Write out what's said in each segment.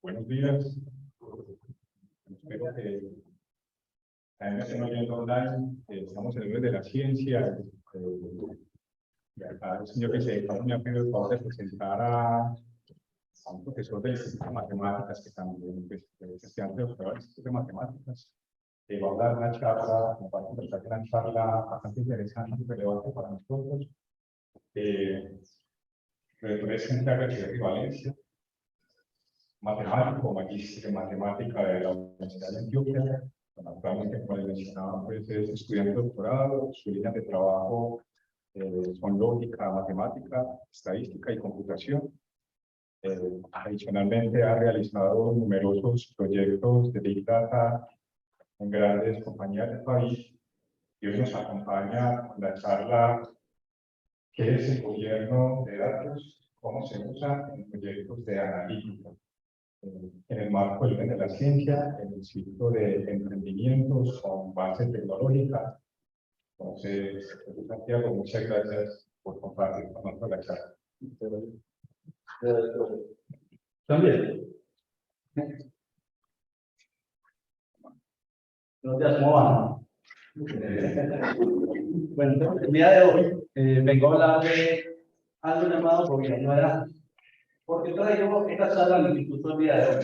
Buenos días. Espero que también me estén oyendo online. Estamos en el mes de la ciencia. Y acá el señor vicedelegado me ha pedido el favor de presentar a un profesor del Instituto de Matemáticas que también es estudiante de doctorado del Instituto de Matemáticas. Que va a dar una charla, nos va a conversar de una charla bastante interesante y relevante para nosotros. El doctor es Santiago Echeverri, matemático, magíster en matemática de la Universidad de Antioquia. Actualmente, como les mencionaba, pues es estudiante de doctorado. Sus líneas de trabajo son lógica, matemática, estadística y computación. Adicionalmente, ha realizado numerosos proyectos de Big Data en grandes compañías del país y hoy nos acompaña con la charla ¿qué es el gobierno de datos? ¿Cómo se usa en proyectos de analítica? En el marco del mes de la ciencia, en el ciclo de emprendimientos con base tecnológica. Entonces, Santiago, muchas gracias por compartir con nosotros la charla. También. Buenos días, ¿cómo van? Bueno, el día de hoy vengo a hablar de algo llamado gobierno de datos. ¿Por qué traigo esta charla al instituto el día de hoy?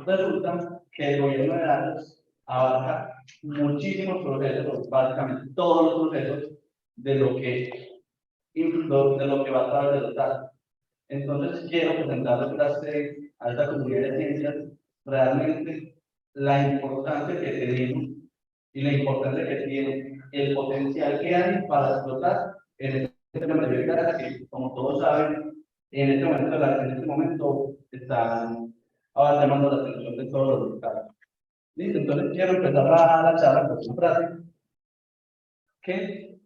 Resulta que el gobierno de datos abarca muchísimos procesos, básicamente todos los procesos de lo que va a través de los datos. Entonces quiero presentarles a esta comunidad de ciencias realmente la importancia que tenemos y la importancia que tiene el potencial que hay para explotar en este tema de Big Data, que como todos saben, en este momento están ahora llamando la atención de todos los mercados. Listo, entonces quiero empezar la charla con una frase que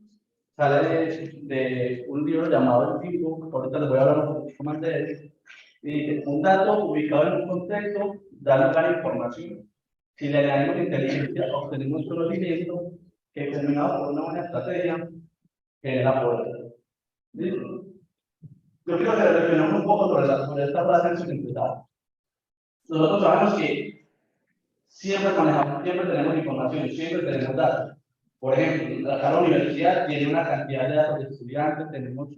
sale de un libro llamado El Tipo, ahorita les voy a hablar un poco más de él. Y dice, un dato ubicado en un contexto da lugar a información. Si le añadimos inteligencia, obtenemos conocimiento que, combinado por una buena estrategia, genera poder. ¿Listo? Yo quiero que reflexionemos un poco sobre esta frase en su significado. Nosotros sabemos que siempre tenemos información, siempre tenemos datos. Por ejemplo, la universidad tiene una cantidad de datos de estudiantes, tenemos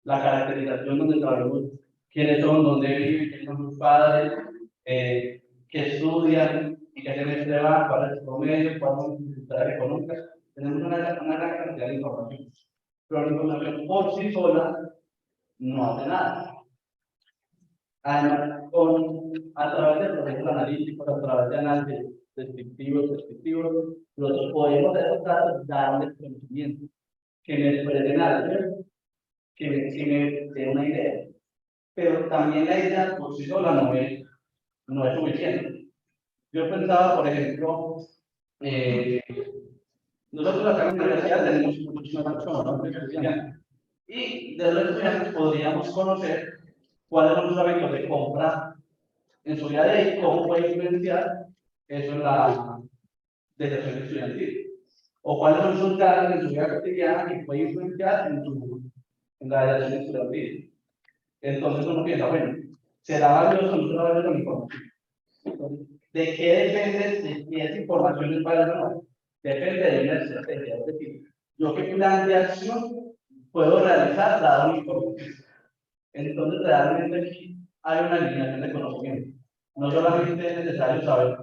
la caracterización donde sabemos quiénes son, dónde viven, quiénes son sus padres, qué estudian y qué semestre van, cuál es su promedio, cuáles son sus dificultades económicas. Tenemos una gran cantidad de información. Pero la información por sí sola no hace nada. Además, a través de procesos analíticos, a través de análisis descriptivos, nosotros podemos de esos datos darles conocimiento, que me expresen algo, que me den una idea. Pero también la idea por sí sola no es suficiente. Yo pensaba, por ejemplo, nosotros acá en la universidad tenemos muchísimas personas, ¿no? Estudiantes. Y de los estudiantes podríamos conocer cuáles son sus hábitos de compra en su día a día y cómo puede influenciar eso en la decisión estudiantil. O cuáles son sus gastos en su vida cotidiana que puede influenciar en la decisión estudiantil. Entonces uno piensa, bueno, ¿será valioso o no será valioso la información? ¿De qué depende de si esa información es válida o no? Depende de una estrategia. Es decir, yo qué plan de acción puedo realizar dado mi información. Entonces realmente aquí hay una alineación de conocimiento. No solamente es necesario saber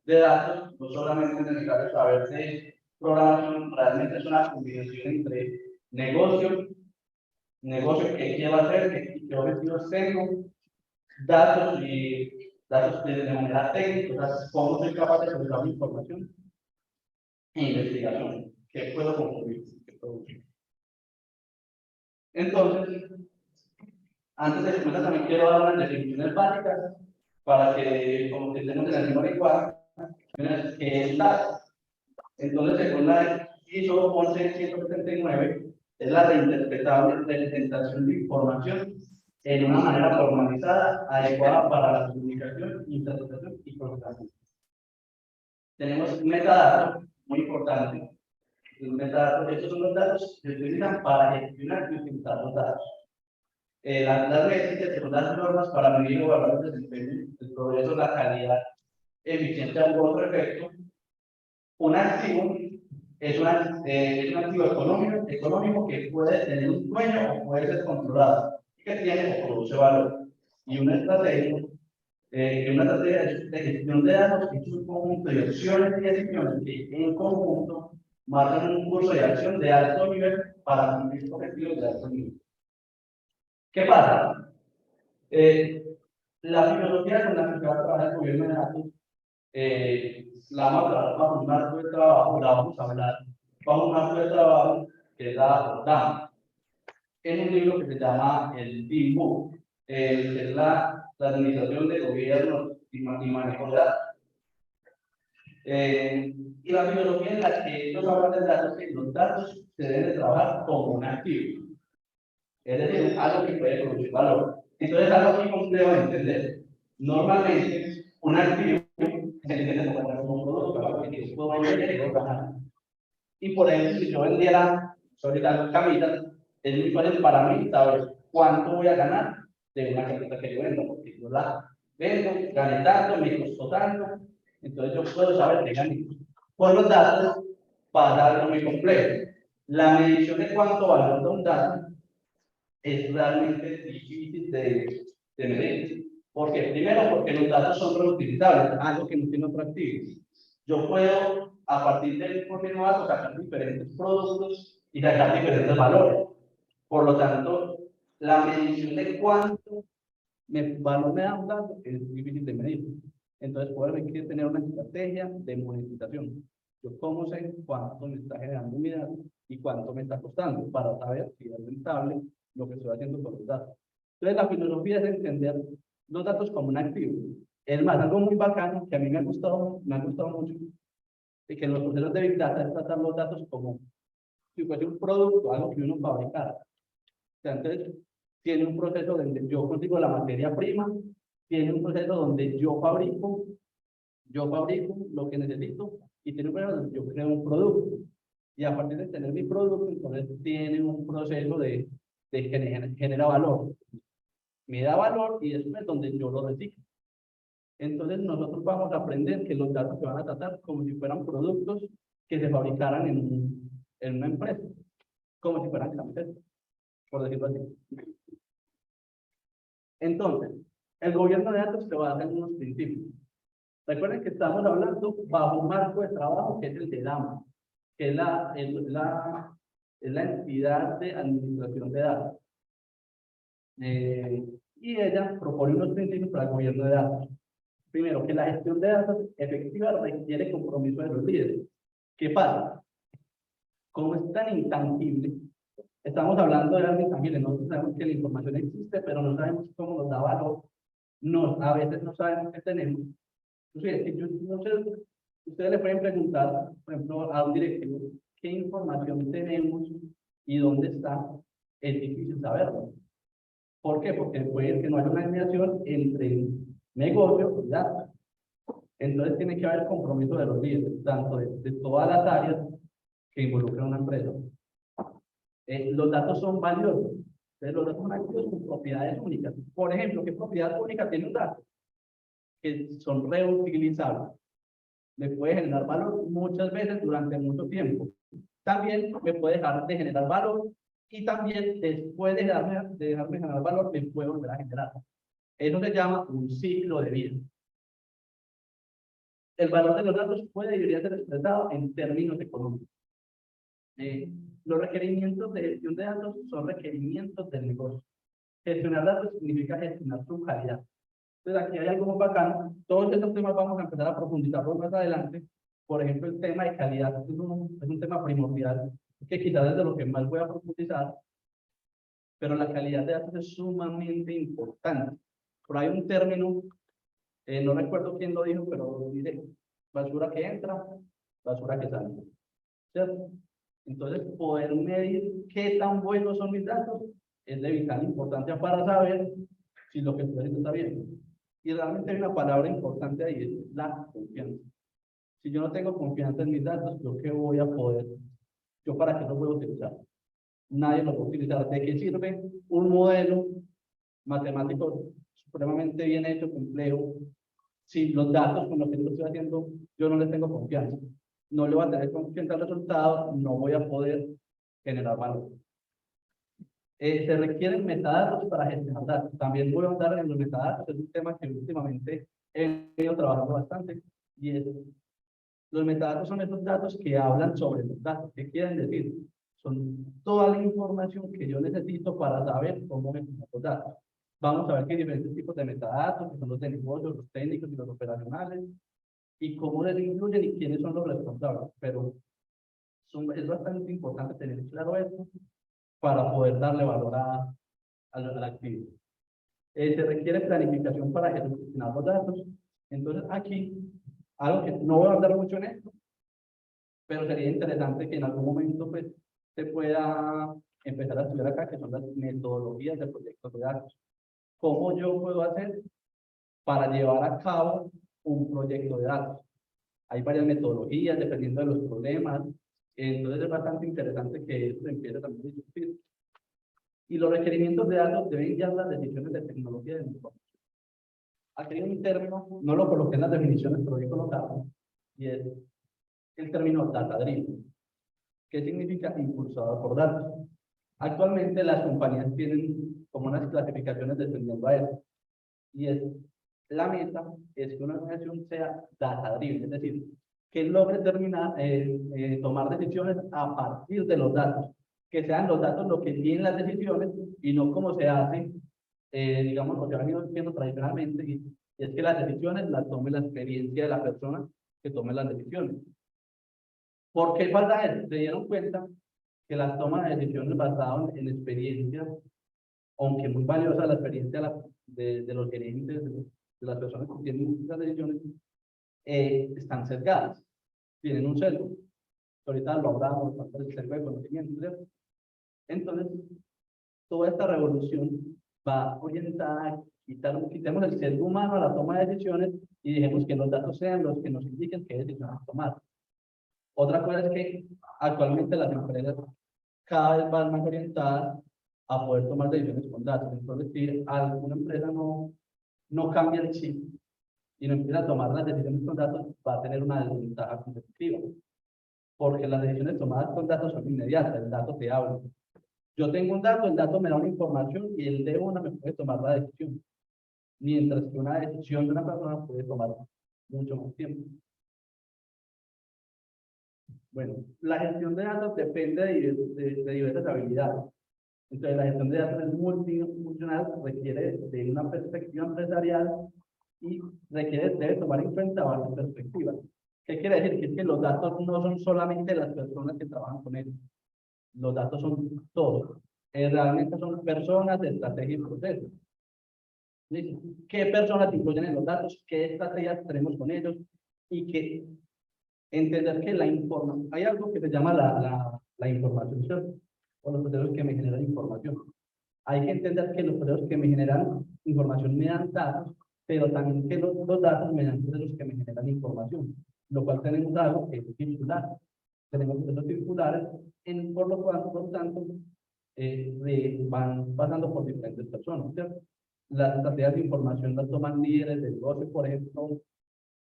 de datos, no solamente es necesario saber de programación, realmente es una combinación entre negocio que quiero hacer, qué objetivos tengo, datos de manera técnica, cómo soy capaz de procesar mi información e investigación, qué puedo concluir. Entonces, antes de comenzar también quiero dar unas definiciones básicas para que como que estemos en el mismo lenguaje, que es datos. Entonces, según la ISO 11179, es la reinterpretable representación de información en una manera formalizada, adecuada para la comunicación, interpretación y procesamiento. Tenemos un metadato muy importante. Los metadatos, estos son los datos que se utilizan para gestionar y utilizar los datos. las métricas, que son las normas para medir o evaluar el desempeño, el progreso, la calidad, eficiencia u otro efecto. Un activo es un activo económico que puede tener un dueño o puede ser controlado, que tiene o produce valor. Y una estrategia de gestión de datos es un conjunto de opciones y decisiones que en conjunto marcan un curso de acción de alto nivel para cumplir objetivos de alto nivel. ¿Qué pasa? La filosofía con la que va a trabajar el gobierno de datos, la vamos a trabajar bajo un marco de trabajo, la vamos a hablar bajo un marco de trabajo que es la DAM, en un libro que se llama el DIM Book, que es la administración de gobierno y manejo de datos. Y la filosofía en la que ellos hablan de datos, que los datos se deben de trabajar como un activo, es decir, algo que puede producir valor. Entonces, algo muy complejo de entender. Normalmente, un activo se entiende como un producto, algo que yo puedo vender y puedo ganar. Y por ejemplo, si yo vendiera, sobre las camisas, es muy fácil para mí saber cuánto voy a ganar de una camiseta que yo vendo, porque yo la vendo, gané tanto, me costó tanto, entonces yo puedo saber que gané. Por los datos pasa algo muy complejo. La medición de cuánto valor da un dato es realmente difícil de medir. ¿Por qué? Primero, porque los datos son reutilizables, algo que no tiene otro activo. Yo puedo, a partir del mismo dato, sacar diferentes productos y sacar diferentes valores. Por lo tanto, la medición de cuánto valor me da un dato es difícil de medir. Entonces, por eso hay que tener una estrategia de monetización. Yo cómo sé cuánto me está generando mi dato y cuánto me está costando para saber si es rentable lo que estoy haciendo con los datos. Entonces, la filosofía es entender los datos como un activo. Es más, algo muy bacano que a mí me ha gustado mucho, y que en los procesos de Big Data es tratar los datos como si fuese un producto, algo que uno fabricara. O sea, entonces, tiene un proceso donde yo consigo la materia prima, tiene un proceso donde yo fabrico lo que necesito y tiene un proceso donde yo creo un producto. Y a partir de tener mi producto, entonces tiene un proceso de que genera valor. Me da valor y después es donde yo lo reciclo. Entonces nosotros vamos a aprender que los datos se van a tratar como si fueran productos que se fabricaran en una empresa, como si fueran camisetas, por decirlo así. Entonces, el gobierno de datos se basa en unos principios. Recuerden que estamos hablando bajo un marco de trabajo que es el de DAMA, que es la entidad de administración de datos. Y ella propone unos principios para el gobierno de datos. Primero, que la gestión de datos efectiva requiere compromiso de los líderes. ¿Qué pasa? Como es tan intangible, estamos hablando de algo intangible, nosotros sabemos que la información existe, pero no sabemos cómo nos da valor. No, a veces no sabemos qué tenemos. Entonces, yo no sé, ustedes le pueden preguntar, por ejemplo, a un directivo, ¿qué información tenemos y dónde está? Es difícil saberlo. ¿Por qué? Porque puede que no haya una alineación entre negocio y datos. Entonces tiene que haber compromiso de los líderes, tanto de todas las áreas que involucran una empresa. Los datos son valiosos. Entonces los datos son activos con propiedades únicas. Por ejemplo, ¿qué propiedad única tiene un dato? Que son reutilizables. Me puede generar valor muchas veces durante mucho tiempo. También me puede dejar de generar valor y también después de dejarme generar valor, me puede volver a generar. Eso se llama un ciclo de vida. El valor de los datos puede y debería ser expresado en términos económicos. Los requerimientos de gestión de datos son requerimientos del negocio. Gestionar datos significa gestionar su calidad. Entonces, aquí hay algo muy bacano. Todos estos temas vamos a empezar a profundizarlos más adelante. Por ejemplo, el tema de calidad es un tema primordial, que quizás es de lo que más voy a profundizar, pero la calidad de datos es sumamente importante. Por ahí un término, no recuerdo quién lo dijo, pero dice, basura que entra, basura que sale. ¿Cierto? Entonces, poder medir qué tan buenos son mis datos es de vital importancia para saber si lo que estoy haciendo está bien. Y realmente hay una palabra importante ahí, es la confianza. Si yo no tengo confianza en mis datos, ¿yo qué voy a poder? ¿Yo para qué los voy a utilizar? Nadie los va a utilizar. ¿De qué sirve un modelo matemático supremamente bien hecho, complejo, si los datos con los que yo estoy haciendo, yo no les tengo confianza, no le voy a tener confianza al resultado, no voy a poder generar valor. Se requieren metadatos para gestionar datos. También voy a andar en los metadatos, es un tema que últimamente he ido trabajando bastante, y es, los metadatos son esos datos que hablan sobre los datos. ¿Qué quieren decir? Son toda la información que yo necesito para saber cómo me los datos. Vamos a ver que hay diferentes tipos de metadatos, que son los de negocio, los técnicos y los operacionales, y cómo les incluyen y quiénes son los responsables. Pero es bastante importante tener claro esto para poder darle valor al activo. Se requiere planificación para gestionar los datos. Entonces, aquí, algo que no voy a hablar mucho en esto, pero sería interesante que en algún momento pues, se pueda empezar a estudiar acá, que son las metodologías de proyectos de datos. ¿Cómo yo puedo hacer para llevar a cabo un proyecto de datos? Hay varias metodologías dependiendo de los problemas, entonces es bastante interesante que esto empiece también a discutir. Y los requerimientos de datos deben guiar las decisiones de tecnología de información. Aquí hay un término, no lo coloqué en las definiciones, pero voy a colocarlo, y es el término data driven. ¿Qué significa impulsado por datos? Actualmente las compañías tienen como unas clasificaciones dependiendo a eso. Y es, la meta es que una organización sea data driven, es decir, que logre tomar decisiones a partir de los datos, que sean los datos lo que tienen las decisiones y no como se hace, digamos, lo que ha venido siendo tradicionalmente, y es que las decisiones las tome la experiencia de la persona que tome las decisiones. ¿Por qué pasa eso? Se dieron cuenta que las tomas de decisiones basadas en experiencia, aunque muy valiosa la experiencia de los gerentes, de las personas que tienen las decisiones, están sesgadas, tienen un sesgo. Ahorita lo hablamos, el sesgo de conocimiento, ¿cierto? Entonces, toda esta revolución va orientada a quitemos el sesgo humano a la toma de decisiones y dejemos que los datos sean los que nos indiquen qué decisiones tomar. Otra cosa es que actualmente las empresas cada vez van más orientadas a poder tomar decisiones con datos. Entonces, si alguna empresa no cambia el chip y no empieza a tomar las decisiones con datos, va a tener una desventaja competitiva. Porque las decisiones tomadas con datos son inmediatas, el dato te habla. Yo tengo un dato, el dato me da una información y el de una me puede tomar la decisión. Mientras que una decisión de una persona puede tomar mucho más tiempo. Bueno, la gestión de datos depende de diversas habilidades. Entonces, la gestión de datos es multifuncional, requiere de una perspectiva empresarial y debe tomar en cuenta varias perspectivas. ¿Qué quiere decir? Que es que los datos no son solamente las personas que trabajan con ellos. Los datos son todos. Realmente son personas, estrategias y procesos. ¿Qué personas incluyen en los datos? ¿Qué estrategias tenemos con ellos? Y que entender que la información, hay algo que se llama la información, ¿cierto? O los procesos que me generan información. Hay que entender que los procesos que me generan información me dan datos, pero también que los datos me dan procesos que me generan información, lo cual tenemos algo que es circular. Tenemos procesos circulares, por lo tanto, van pasando por diferentes personas, ¿cierto? Las estrategias de información las toman líderes del negocio, por ejemplo,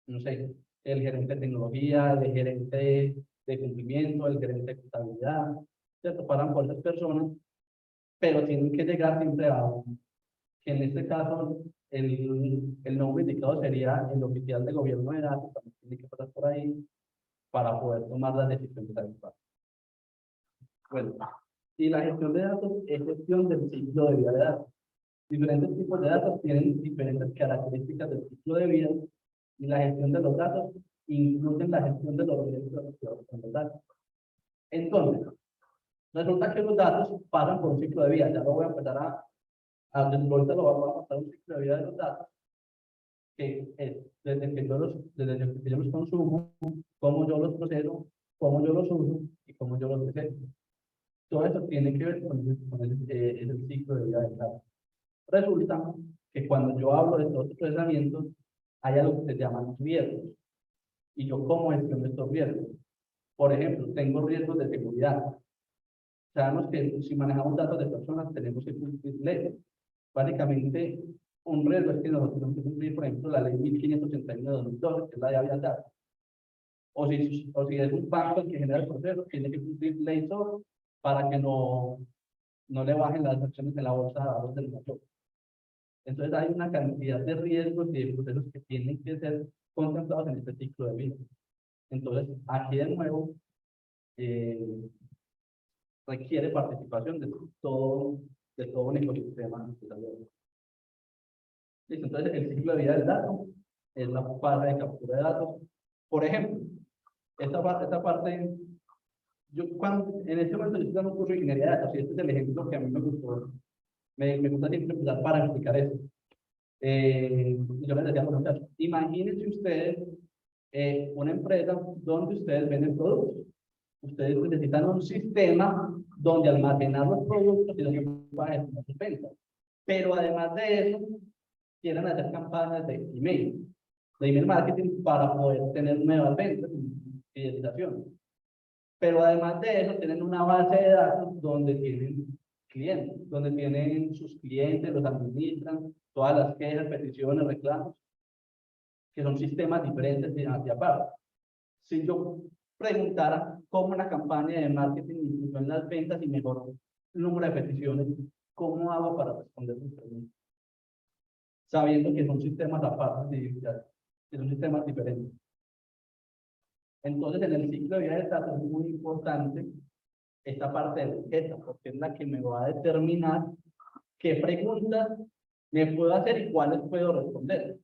no sé, el gerente de tecnología, el gerente de cumplimiento, el gerente de contabilidad, se paran por esas personas, pero tienen que llegar siempre a que en este caso el nombre indicado sería el oficial de gobierno de datos, también tiene que pasar por ahí para poder tomar las decisiones adecuadas. Bueno, y la gestión de datos es gestión del ciclo de vida de datos. Diferentes tipos de datos tienen diferentes características del ciclo de vida y la gestión de los datos incluye la gestión de los riesgos asociados con los datos. Entonces, resulta que los datos pasan por un ciclo de vida. Ya lo voy a empezar ahorita lo vamos a pasar un ciclo de vida de los datos, que es desde que yo los consumo, cómo yo los proceso, cómo yo los uso y cómo yo los desecho. Todo eso tiene que ver con el ciclo de vida del datos. Resulta que cuando yo hablo de estos procesamientos, hay algo que se llaman riesgos. ¿Y yo cómo gestiono estos riesgos? Por ejemplo, tengo riesgos de seguridad. Sabemos que si manejamos datos de personas tenemos que cumplir leyes. Básicamente, un riesgo es que nosotros tenemos que cumplir, por ejemplo, la ley 1581 de 2012, que es la de habeas data. O si es un banco el que genera el proceso, tiene que cumplir ley SOR para que no le bajen las acciones en la bolsa de valores del mayor. Entonces hay una cantidad de riesgos y de procesos que tienen que ser contemplados en este ciclo de vida. Entonces, aquí de nuevo, requiere participación de todo un ecosistema empresarial. Listo, entonces, el ciclo de vida del dato es la fase de captura de datos. Por ejemplo, esta parte en este momento yo estoy dando un curso de ingeniería de datos y este es el ejemplo que a mí me gustó. Me gusta siempre empezar para explicar eso. Yo les decía a los muchachos, imagínense ustedes una empresa donde ustedes venden productos. Ustedes necesitan un sistema donde almacenar los productos y donde para gestionar sus ventas. Pero además de eso, quieren hacer campañas de email marketing para poder tener nuevas ventas y fidelización. Pero además de eso, tienen una base de datos donde tienen clientes, donde tienen sus clientes, los administran, todas las quejas, peticiones, reclamos, que son sistemas diferentes de aparte. Si yo preguntara cómo una campaña de marketing influyó en las ventas y mejoró el número de peticiones, ¿cómo hago para responder sus preguntas? Sabiendo que son sistemas aparte, que son sistemas diferentes. Entonces, en el ciclo de vida de datos es muy importante esta parte de la encuesta, porque es la que me va a determinar qué preguntas me puedo hacer y cuáles puedo responder.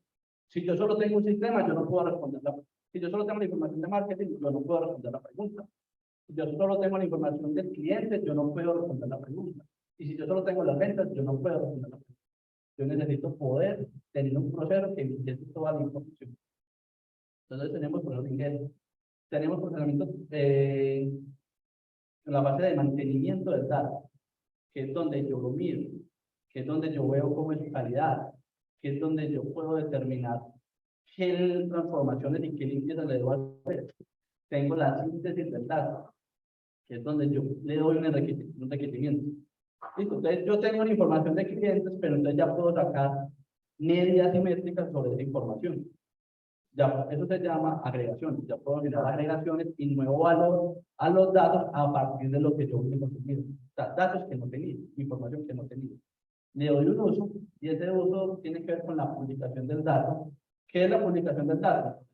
Si yo solo tengo un sistema, yo no puedo responder la pregunta. Si yo solo tengo la información de marketing, yo no puedo responder la pregunta. Si yo solo tengo la información del cliente, yo no puedo responder la pregunta. Y si yo solo tengo las ventas, yo no puedo responder la pregunta. Yo necesito poder tener un proceso que me ingrese toda la información. Entonces tenemos procesos de ingreso. Tenemos procesamiento en la base de mantenimiento del dato, que es donde yo lo mido, que es donde yo veo cómo es su calidad, que es donde yo puedo determinar qué transformaciones y qué limpieza le debo hacer. Tengo la síntesis del dato, que es donde yo le doy un enriquecimiento. Listo, entonces yo tengo una información de clientes, pero entonces ya puedo sacar medidas y métricas sobre esa información. Ya, eso se llama agregación. Ya puedo generar agregaciones y nuevo valor a los datos a partir de lo que yo he conseguido. O sea, datos que no tenía, información que no tenía. Le doy un uso y ese uso tiene que ver con la publicación del dato. ¿Qué es la publicación del dato?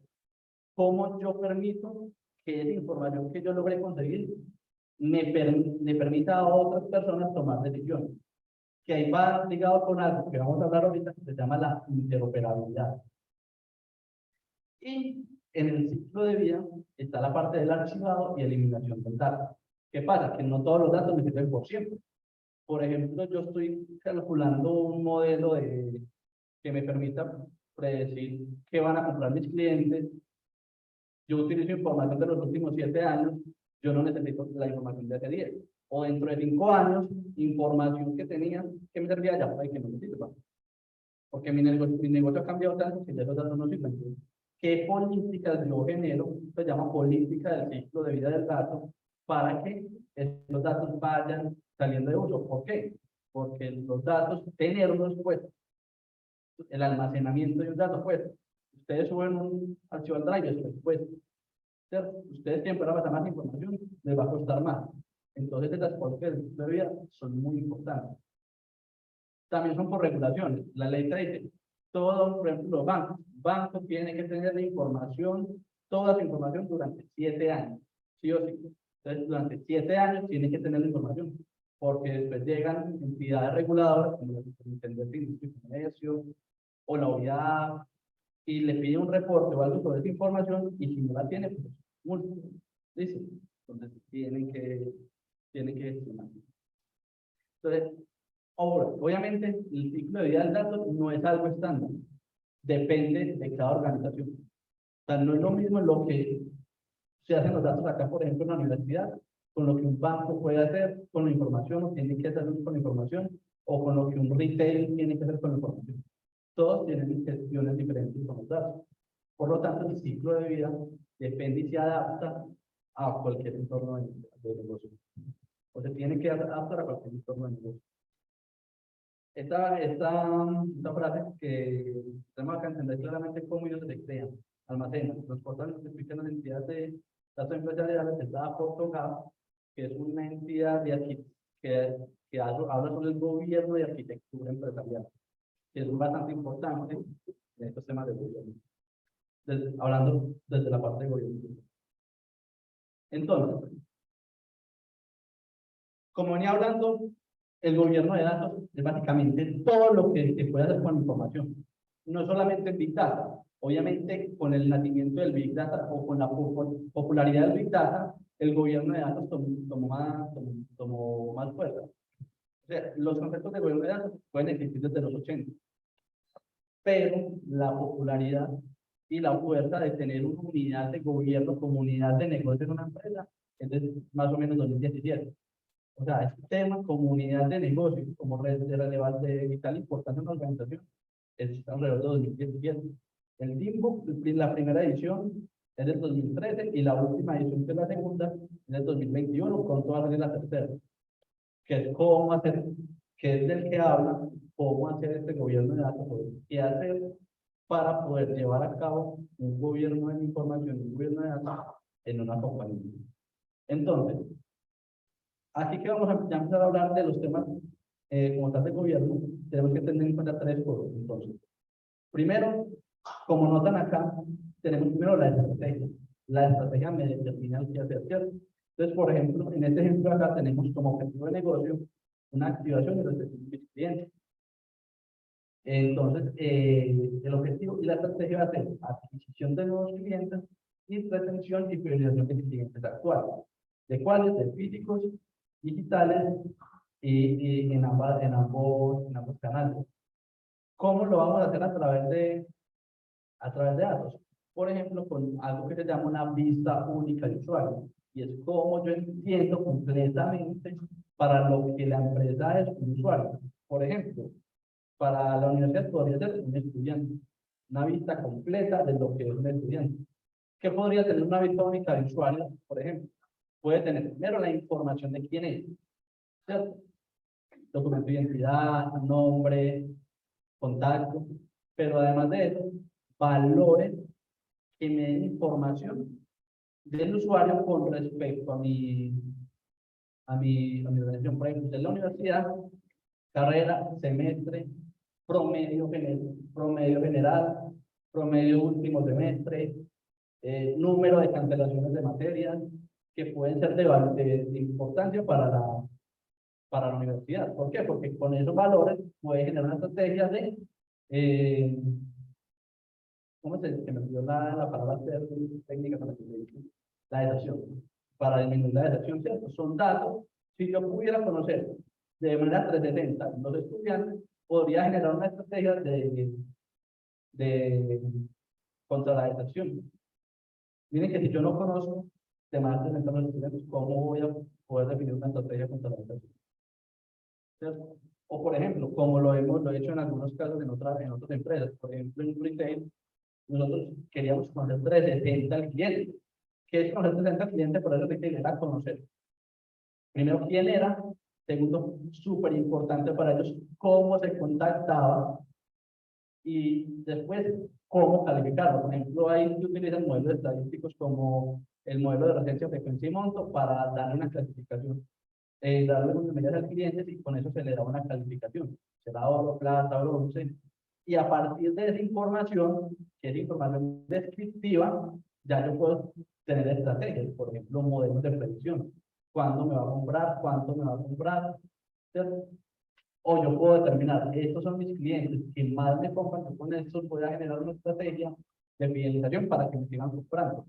¿Cómo yo permito que esa información que yo logré conseguir me permita a otras personas tomar decisiones? Que ahí va ligado con algo que vamos a hablar ahorita, que se llama la interoperabilidad. Y en el ciclo de vida está la parte del archivado y eliminación del dato. ¿Qué pasa? Que no todos los datos me sirven por siempre. Por ejemplo, yo estoy calculando un modelo que me permita predecir qué van a comprar mis clientes. Yo utilizo información de los últimos 7 años, yo no necesito la información de hace 10. O dentro de 5 años, información que tenía que me servía ya para que no me sirva. Porque mi negocio ha cambiado tanto que ya los datos no sirven. ¿Qué políticas yo genero? Se llama política del ciclo de vida del dato para que estos datos vayan saliendo de uso. ¿Por qué? Porque los datos, tenerlos pues, el almacenamiento de un dato pues, ustedes suben un archivo al Drive, pues, ustedes tienen para pasar más información, les va a costar más. Entonces, estas políticas del ciclo de vida son muy importantes. También son por regulaciones. La ley te dice, todo, por ejemplo, los bancos tienen que tener la información, toda su información durante 7 años, sí o sí. Entonces, durante 7 años tienen que tener la información, porque después llegan entidades reguladoras, como la Superintendencia de Comercio o la OIAD, y le pide un reporte o algo sobre esa información, y si no la tiene, pues, multa. ¿Listo? Entonces, tienen que gestionar. Entonces, ahora, obviamente, el ciclo de vida del dato no es algo estándar. Depende de cada organización. O sea, no es lo mismo lo que se hacen los datos acá, por ejemplo, en la universidad, con lo que un banco puede hacer con la información o tiene que hacer con la información, o con lo que un retail tiene que hacer con la información. Todos tienen gestiones diferentes con los datos. Por lo tanto, el ciclo de vida depende y se adapta a cualquier entorno de negocio. O se tiene que adaptar a cualquier entorno de negocio. esta frase que tenemos que entender claramente cómo ellos se crean, almacenan, transportan, explican las entidades de datos empresariales, está Portogap, que es una entidad que habla sobre el gobierno y arquitectura empresarial, que es bastante importante en estos temas de gobierno, hablando desde la parte de gobierno. Entonces, como venía hablando, el gobierno de datos es básicamente todo lo que se puede hacer con información. No solamente en Big Data, obviamente con el nacimiento del Big Data o con la popularidad del Big Data, el gobierno de datos tomó más fuerza. O sea, los conceptos de gobierno de datos pueden existir desde los 80, pero la popularidad y la fuerza de tener una unidad de gobierno como unidad de negocio en una empresa es de más o menos 2017. O sea, este tema como unidad de negocio, como red de relevancia de vital importancia en la organización, es alrededor de 2017. El Teambook, la primera edición, es del 2013 y la última edición, que es la segunda, es del 2021, con todas las la tercera, que es cómo hacer, que es del que habla, cómo hacer este gobierno de datos, qué hacer para poder llevar a cabo un gobierno de información, un gobierno de datos en una compañía. Entonces, aquí que vamos a empezar a hablar de los temas como tal de gobierno, tenemos que tener en cuenta tres cosas. Entonces, primero, como notan acá, tenemos primero la estrategia. La estrategia me determina el qué hacer, ¿cierto? Entonces, por ejemplo, en este ejemplo acá tenemos como objetivo de negocio una activación y retención de clientes. Entonces, el objetivo y la estrategia va a ser adquisición de nuevos clientes y retención y priorización de clientes actuales. ¿De cuáles? De físicos, digitales y en ambos canales. ¿Cómo lo vamos a hacer a través de datos? Por ejemplo, con algo que se llama una vista única de usuario. Y es como yo entiendo completamente para lo que la empresa es un usuario. Por ejemplo, para la universidad podría ser un estudiante. Una vista completa de lo que es un estudiante. ¿Qué podría tener una vista única de usuario? Por ejemplo, puede tener primero la información de quién es, ¿cierto? Documento de identidad, nombre, contacto, pero además de eso, valores que me den información del usuario con respecto a mi organización. Por ejemplo, en la universidad, carrera, semestre, promedio general, promedio último semestre, número de cancelaciones de materias que pueden ser de importancia para la universidad. ¿Por qué? Porque con esos valores puede generar una estrategia de, ¿cómo se me olvidó la palabra técnica para que se diga? La deserción. Para disminuir la deserción, ¿cierto? Son datos. Si yo pudiera conocer de manera 360 los estudiantes, podría generar una estrategia de contra la deserción. Miren que si yo no conozco de manera 360 los estudiantes, ¿cómo voy a poder definir una estrategia contra la deserción? ¿Cierto? O por ejemplo, como lo he hecho en algunos casos en otras empresas, por ejemplo en retail, nosotros queríamos conocer 360 al cliente. ¿Qué es conocer 360 al cliente? Por eso retail era conocer primero quién era, segundo, súper importante para ellos, cómo se contactaba y después cómo calificarlo. Por ejemplo, ahí se utilizan modelos estadísticos como el modelo de referencia, frecuencia y monto para darle una clasificación. Darle unas medidas al cliente y con eso se le da una calificación. Será oro, plata, bronce. Y a partir de esa información, que es información descriptiva, ya yo puedo tener estrategias, por ejemplo, modelos de predicción. ¿Cuándo me va a comprar? ¿Cuánto me va a comprar? ¿Cierto? O yo puedo determinar, estos son mis clientes, que más me compran, yo con estos voy a generar una estrategia de fidelización para que me sigan comprando.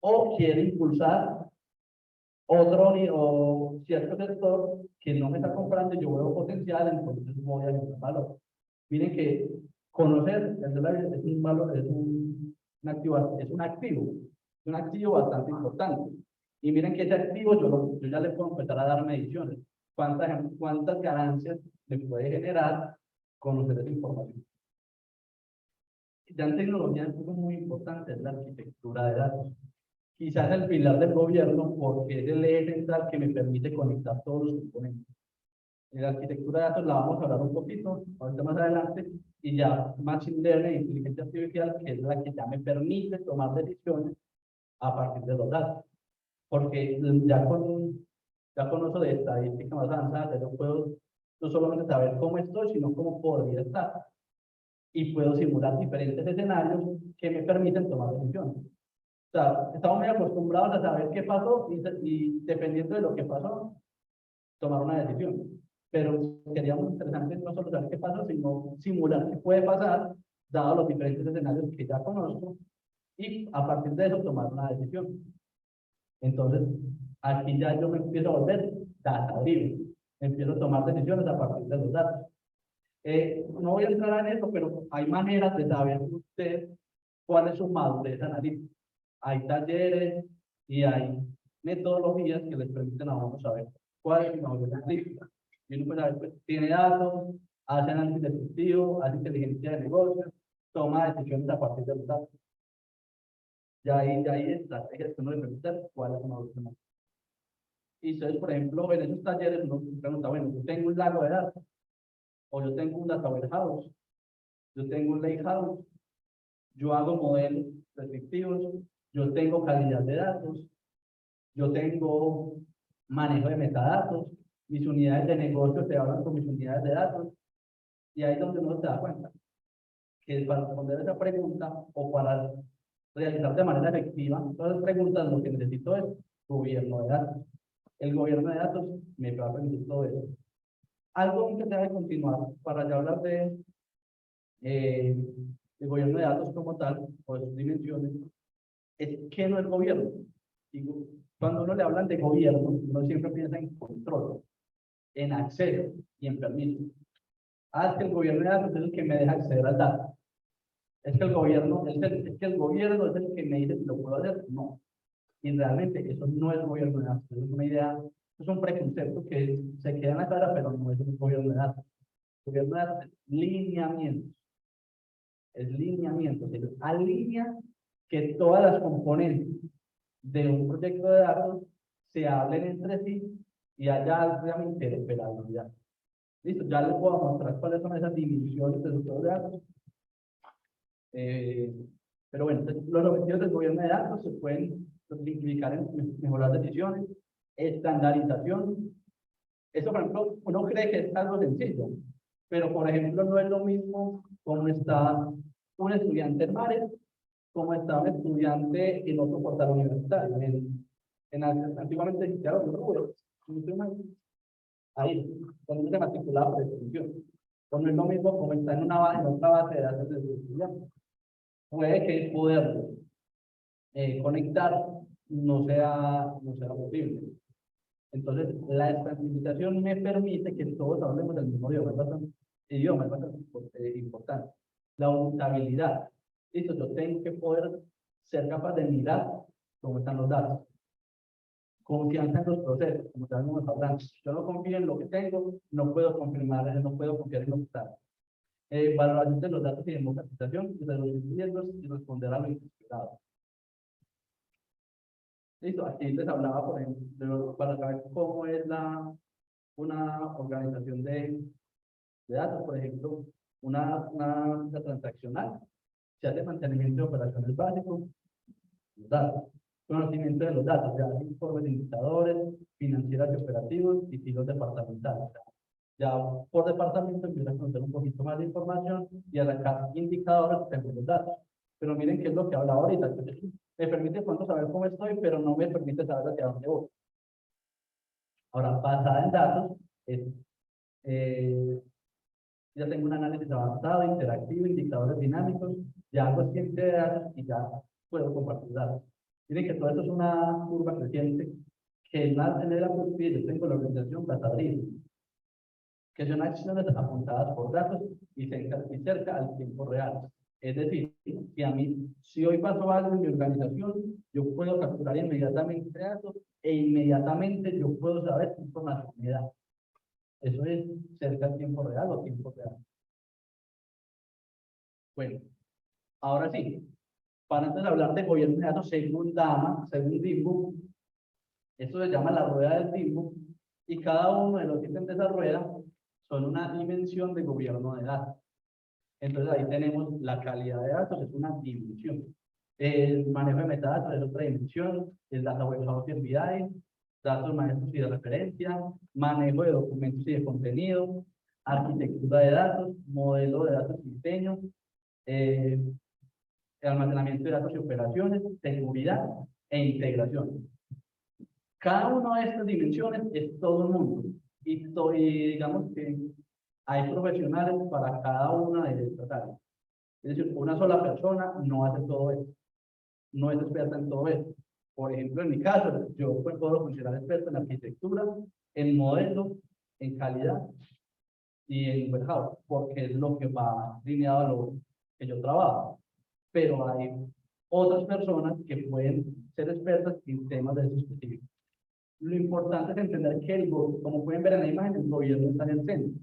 O quiero impulsar otro o cierto sector que no me está comprando y yo veo potencial, entonces voy a generar valor. Miren que conocer el dólar es un valor, es un activo, es un activo bastante importante. Y miren que ese activo yo ya le puedo empezar a dar mediciones. ¿Cuántas ganancias me puede generar conocer esa información? Ya en tecnología es algo muy importante, es la arquitectura de datos. Quizás el pilar del gobierno, porque es el eje central que me permite conectar todos los componentes. La arquitectura de datos la vamos a hablar un poquito, ahorita más adelante, y ya Machine Learning, inteligencia artificial, que es la que ya me permite tomar decisiones a partir de los datos. Porque ya con uso de estadística más avanzada, yo puedo no solamente saber cómo estoy, sino cómo podría estar. Y puedo simular diferentes escenarios que me permiten tomar decisiones. O sea, estamos muy acostumbrados a saber qué pasó y dependiendo de lo que pasó, tomar una decisión. Pero sería muy interesante no solo saber qué pasó, sino simular qué puede pasar, dado los diferentes escenarios que ya conozco, y a partir de eso tomar una decisión. Entonces, aquí ya yo me empiezo a volver data driven. Empiezo a tomar decisiones a partir de los datos. No voy a entrar en eso, pero hay maneras de saber usted cuál es su madurez analítica. Hay talleres y hay metodologías que les permiten a uno saber cuál es su madurez analítica. Y uno puede saber, pues, tiene datos, hace análisis descriptivo, hace inteligencia de negocios, toma decisiones a partir de los datos. Ya hay estrategias que uno le permiten cuál es su madurez analítica. Y entonces, por ejemplo, en esos talleres uno pregunta, bueno, yo tengo un lago de datos, o yo tengo un data warehouse, yo tengo un lakehouse, yo hago modelos predictivos, yo tengo calidad de datos, yo tengo manejo de metadatos, mis unidades de negocio se hablan con mis unidades de datos, y ahí es donde uno se da cuenta que para responder esa pregunta o para realizar de manera efectiva todas las preguntas, lo que necesito es gobierno de datos. El gobierno de datos me va a permitir todo eso. Algo que se debe continuar para ya hablar de el gobierno de datos como tal, o de sus dimensiones, es que no es gobierno. Digo, cuando uno le hablan de gobierno, uno siempre piensa en control, en acceso y en permiso. Es que el gobierno de datos es el que me deja acceder al dato. Es que el gobierno es el gobierno es el que me dice si lo puedo hacer. No. Y realmente eso no es gobierno de datos, es una idea, es un preconcepto que se queda en la cara, pero no es un gobierno de datos. El gobierno de datos es lineamientos. Es lineamiento, se alinea que todas las componentes de un proyecto de datos se hablen entre sí y haya realmente interoperabilidad. Listo, ya les puedo mostrar cuáles son esas divisiones de los de datos. Pero bueno, los objetivos del gobierno de datos se pueden simplificar en mejorar decisiones, estandarización. Eso, por ejemplo, uno cree que es algo sencillo, pero por ejemplo, no es lo mismo como está un estudiante en Mares, como está un estudiante en otro portal universitario. Antiguamente existía los rubros, ahí, cuando se matriculaba por extensión. Pues no es lo mismo como está en otra base de datos de estudiante. Puede que el poder conectar no sea posible. Entonces, la estandarización me permite que todos hablemos del mismo idioma, es bastante importante. La usabilidad. Listo, yo tengo que poder ser capaz de mirar cómo están los datos. Confianza en los procesos, como estábamos hablando. Yo no confío en lo que tengo, no puedo confirmar, no puedo confiar en lo que está. Valoración de los datos y democratización, y reducir riesgos y responder a lo inesperado. Listo, aquí les hablaba, por ejemplo, para saber cómo es una organización de datos, por ejemplo, una transaccional, se hace mantenimiento de operaciones básicos, los datos, conocimiento de los datos, ya informes de indicadores, financieras y operativos y silos departamentales. Ya por departamento empieza a conocer un poquito más de información y arrancar indicadores según los datos. Pero miren qué es lo que hablaba ahorita. Me permite pronto saber cómo estoy, pero no me permite saber hacia dónde voy. Ahora, basada en datos, ya tengo un análisis avanzado, interactivo, indicadores dinámicos, ya hago ciencia de datos y ya puedo compartir datos. Miren que todo esto es una curva creciente que más en el cúspide yo tengo la organización DataDriven, que son acciones apuntadas por datos y cerca al tiempo real. Es decir, que a mí, si hoy pasó algo en mi organización, yo puedo capturar inmediatamente datos e inmediatamente yo puedo saber qué información me da. Eso es cerca al tiempo real o tiempo real. Bueno, ahora sí, para antes de hablar de gobierno de datos según DAMA, según DIMBU, esto se llama la rueda del DIMBU, Y cada uno de los ítems de esa rueda son una dimensión de gobierno de datos. Entonces ahí tenemos la calidad de datos, es una dimensión. El manejo de metadatos es otra dimensión, el Data Warehouse y el BI, datos maestros y de referencia, manejo de documentos y de contenido, arquitectura de datos, modelo de datos y diseño, eh, almacenamiento de datos y operaciones, seguridad e integración. Cada una de estas dimensiones es todo el mundo. Y digamos que hay profesionales para cada una de estas áreas. Es decir, una sola persona no hace todo esto, no es experta en todo esto. Por ejemplo, en mi caso, yo pues, puedo considerar experto en arquitectura, en modelo, en calidad y en warehouse, porque es lo que va alineado a lo que yo trabajo. Pero hay otras personas que pueden ser expertas en temas de esos específicos. Lo importante es entender que, como pueden ver en la imagen, el gobierno está en el centro.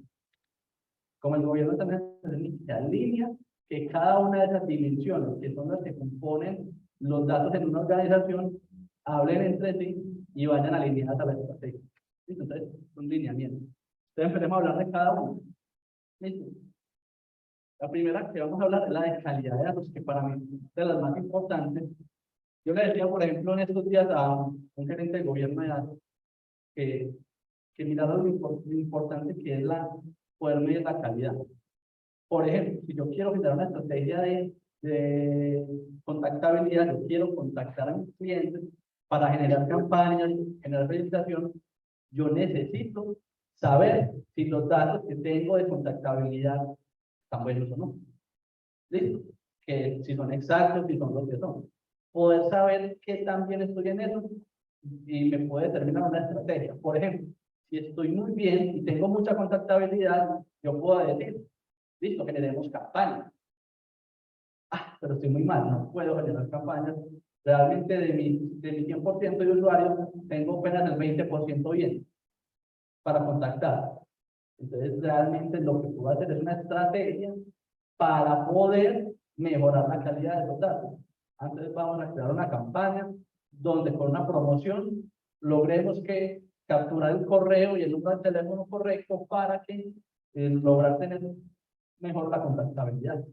Como el gobierno está en el centro, se alinea que cada una de esas dimensiones, que son las que componen los datos en una organización, hablen entre sí y vayan alineadas a la estrategia. ¿Listo? Entonces, es un lineamiento. Entonces, empecemos a hablar de cada uno. ¿Listo? La primera que vamos a hablar es la de calidad de datos, que para mí es de las más importantes. Yo le decía, por ejemplo, en estos días a un gerente de gobierno de datos que mirara lo importante que es poder medir la calidad. Por ejemplo, si yo quiero generar una estrategia de contactabilidad, yo quiero contactar a mis clientes para generar campañas, generar felicitación, yo necesito saber si los datos que tengo de contactabilidad están buenos o no. ¿Listo? Que si son exactos, si son los que son. Poder saber qué tan bien estoy en eso y me puede determinar una estrategia. Por ejemplo, si estoy muy bien y tengo mucha contactabilidad, yo puedo decir, listo, generemos campañas. Ah, pero estoy muy mal, no puedo generar campañas. Realmente de mi 100% de usuarios, tengo apenas el 20% bien para contactar. Entonces, realmente lo que puedo hacer es una estrategia para poder mejorar la calidad de los datos. Entonces, vamos a crear una campaña donde con una promoción logremos que capturar el correo y el número de teléfono correcto para que lograr tener mejor la contactabilidad.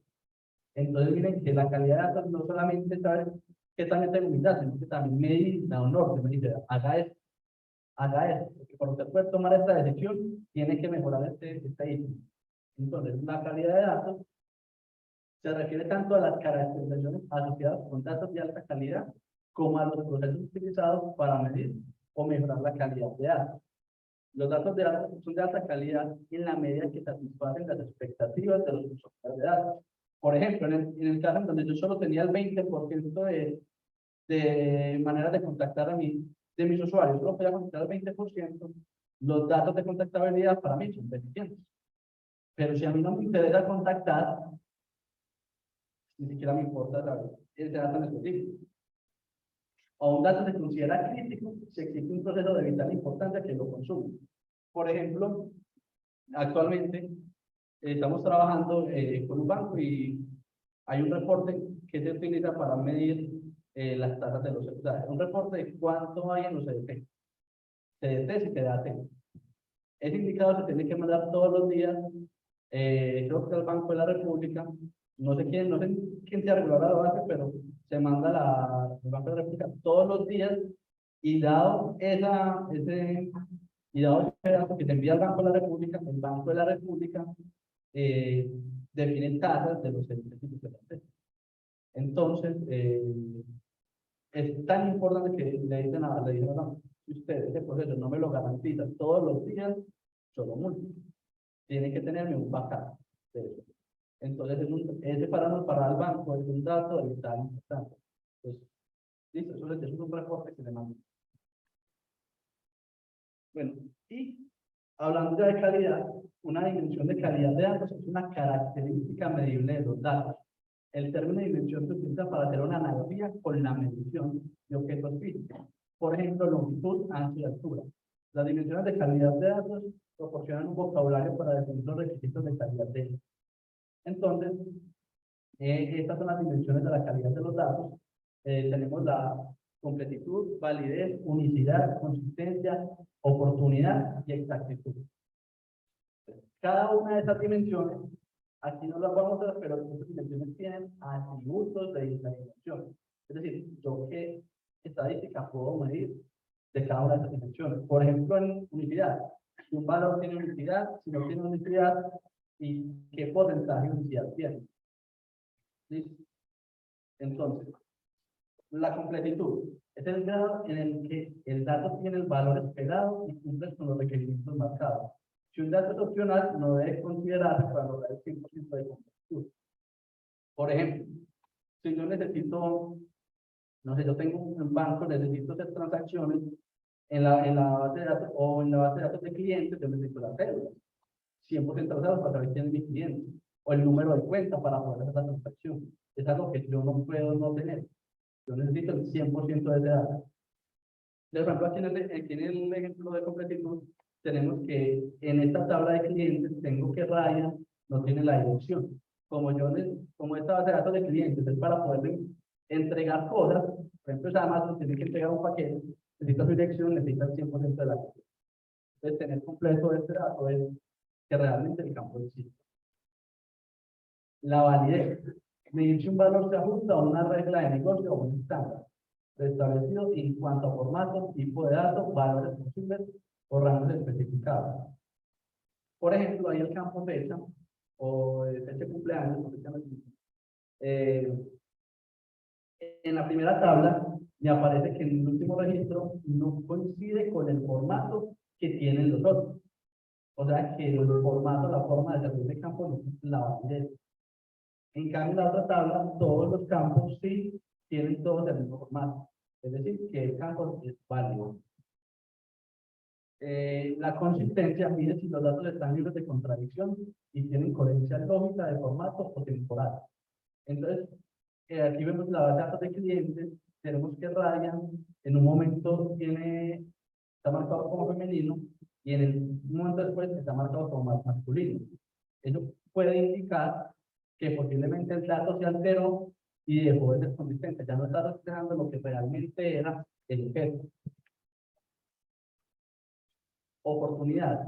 Entonces, miren que la calidad de datos no solamente saber qué también tengo mis datos, sino que también me da un orden, me dice, haga esto, porque para usted poder tomar esta decisión, tiene que mejorar este ítem. Entonces, la calidad de datos se refiere tanto a las caracterizaciones asociadas con datos de alta calidad, como a los procesos utilizados para medir o mejorar la calidad de datos. Los datos de datos son de alta calidad en la medida que satisfacen las expectativas de los usuarios de datos. Por ejemplo, en el caso en donde yo solo tenía el 20% de maneras de contactar de mis usuarios, solo podía contactar el 20%, los datos de contactabilidad para mí son deficientes. Pero si a mí no me interesa contactar, ni siquiera me importa ese dato en específico. O un dato se considera crítico si existe un proceso de vital importancia que lo consume. Por ejemplo, actualmente estamos trabajando con un banco y hay un reporte que se utiliza para medir las tasas de los CDT. Un reporte de cuánto hay en los CDT. CDT y CDT. Ese indicador se tiene que mandar todos los días, creo que al Banco de la República, no sé quién se regulará la base, pero se manda al Banco de la República todos los días y dado ese dato que se envía al Banco de la República, el Banco de la República define tasas de los servicios y los. Entonces, es tan importante que le dicen a banco, si usted ese proceso no me lo garantiza todos los días, yo lo multo. Tiene que tenerme un backup de eso. Entonces, ese para el banco es un dato de vital importante. Entonces, listo, eso es un reporte que le mando. Bueno, y hablando ya de calidad, una dimensión de calidad de datos es una característica medible de los datos. El término dimensión se utiliza para hacer una analogía con la medición de objetos físicos. Por ejemplo, longitud, ancho y altura. Las dimensiones de calidad de datos proporcionan un vocabulario para definir los requisitos de calidad de ellos. Entonces, estas son las dimensiones de la calidad de los datos. Tenemos completitud, validez, unicidad, consistencia, oportunidad y exactitud. Cada una de esas dimensiones, aquí no las vamos a ver, pero estas dimensiones tienen atributos de esta dimensión. Es decir, yo qué estadística puedo medir de cada una de estas dimensiones. Por ejemplo, en unicidad. Si un valor tiene unicidad, si no tiene unicidad, y qué porcentaje de unicidad tiene. ¿Listo? Entonces, la completitud es el grado en el que el dato tiene el valor esperado y cumple con los requerimientos marcados. Si un dato es opcional, no debe considerarse para lograr el 100% de completitud. Por ejemplo, si yo necesito, no sé, yo tengo un banco, necesito hacer transacciones en la base de datos o en la base de datos de clientes, yo necesito la cédula 100% usados para saber quién es mi cliente, o el número de cuenta para poder hacer la transacción. Es algo que yo no puedo no tener. Yo necesito el 100% de ese dato. De ejemplo, aquí en el ejemplo de completitud, tenemos que en esta tabla de clientes tengo que raya no tiene la dirección. Como esta base de datos de clientes es para poder entregar cosas, por ejemplo, Amazon tiene que entregar un paquete, necesita su dirección, necesita el 100% de la cosa. Entonces, tener completo este dato es que realmente el campo existe. La validez. Medir si un valor se ajusta a una regla de negocio o un estándar establecido en cuanto a formato, tipo de datos, valores posibles o rangos especificados. Por ejemplo, hay el campo fecha o fecha de cumpleaños. En la primera tabla me aparece que en el último registro no coincide con el formato que tienen los otros. O sea que el formato, la forma de servir de campo no cumple la validez. En cambio, en la otra tabla, todos los campos sí tienen todos el mismo formato. Es decir, que el campo es válido. La consistencia mide si los datos están libres de contradicción y tienen coherencia lógica de formato o temporal. Entonces, aquí vemos la base de datos de clientes, tenemos que Ryan en un momento está marcado como femenino y en un momento después está marcado como masculino. Eso puede indicar que posiblemente el dato se alteró y dejó de ser consistente, ya no está reflejando lo que realmente era el objeto. Oportunidad.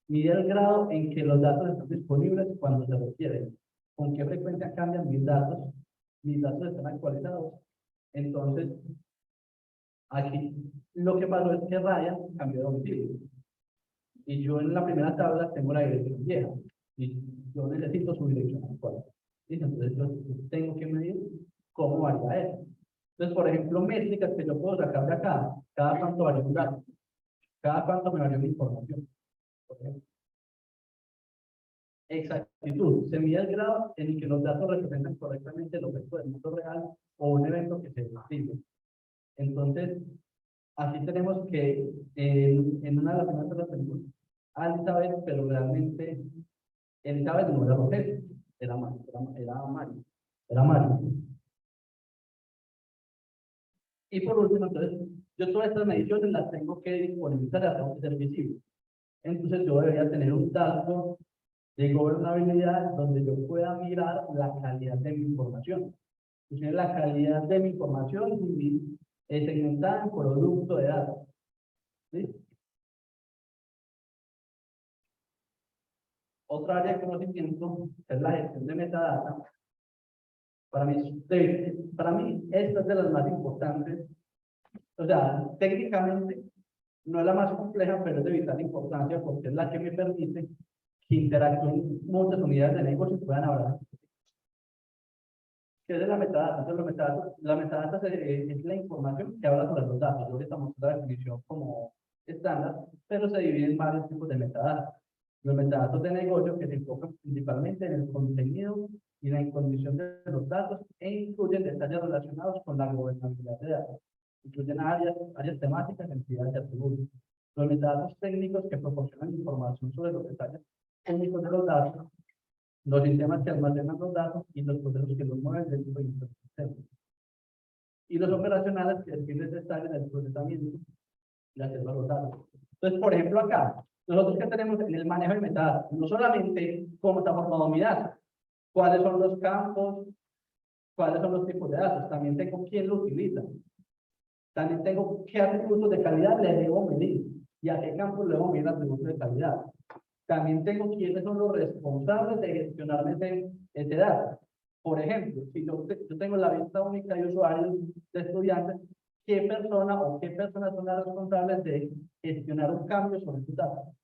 Mide el grado en que los datos están disponibles cuando se requieren. ¿Con qué frecuencia cambian mis datos? Mis datos están actualizados. Entonces, aquí lo que pasó es que Ryan cambió de domicilio. Y yo en la primera tabla tengo la dirección vieja. Y yo necesito su dirección actual. Entonces, yo tengo que medir cómo varía eso. Entonces, por ejemplo, métricas que yo puedo sacar de acá. Cada cuánto varía un dato. Cada cuánto me varía una información. Exactitud. Se mide el grado en el que los datos representan correctamente el objeto del mundo real o un evento que se describe. Entonces, aquí tenemos que en una de las primeras tablas tenemos a Elizabeth, pero realmente Elizabeth no era Rogelio, era Mario. Era Mario. Y por último, entonces, yo todas estas mediciones las tengo que disponibilizar, las tengo que ser visibles. Entonces, yo debería tener un dashboard de gobernabilidad donde yo pueda mirar la calidad de mi información. Entonces, la calidad de mi información es segmentada en producto de datos. ¿Sí? Otra área de conocimiento es la gestión de metadata. Para mí, esta es de las más importantes. O sea, técnicamente no es la más compleja, pero es de vital importancia porque es la que me permite que interactúen muchas unidades de negocio y puedan hablar. ¿Qué es la metadata? Entonces, la metadata es la información que habla sobre los datos. Yo ahorita mostré la definición como estándar, pero se divide en varios tipos de metadatos. Los metadatos de negocio que se enfocan principalmente en el contenido y la condición de los datos e incluyen detalles relacionados con la gobernabilidad de datos. Incluyen áreas temáticas, entidades y atributos. Los metadatos técnicos que proporcionan información sobre los detalles técnicos de los datos, los sistemas que almacenan los datos y los procesos que los mueven dentro de nuestro sistema. Y los operacionales que describen detalles del procesamiento y acceso a los datos. Entonces, por ejemplo, acá, nosotros que tenemos en el manejo de metadatos, no solamente cómo está formado mi dato, cuáles son los campos, cuáles son los tipos de datos, también tengo quién lo utiliza. También tengo qué atributos de calidad le debo medir y a qué campos le debo medir atributos de calidad. También tengo quiénes son los responsables de gestionar ese dato. Por ejemplo, si yo tengo la vista única de usuarios de estudiantes, ¿qué persona o qué personas son las responsables de gestionar un cambio sobre sus datos?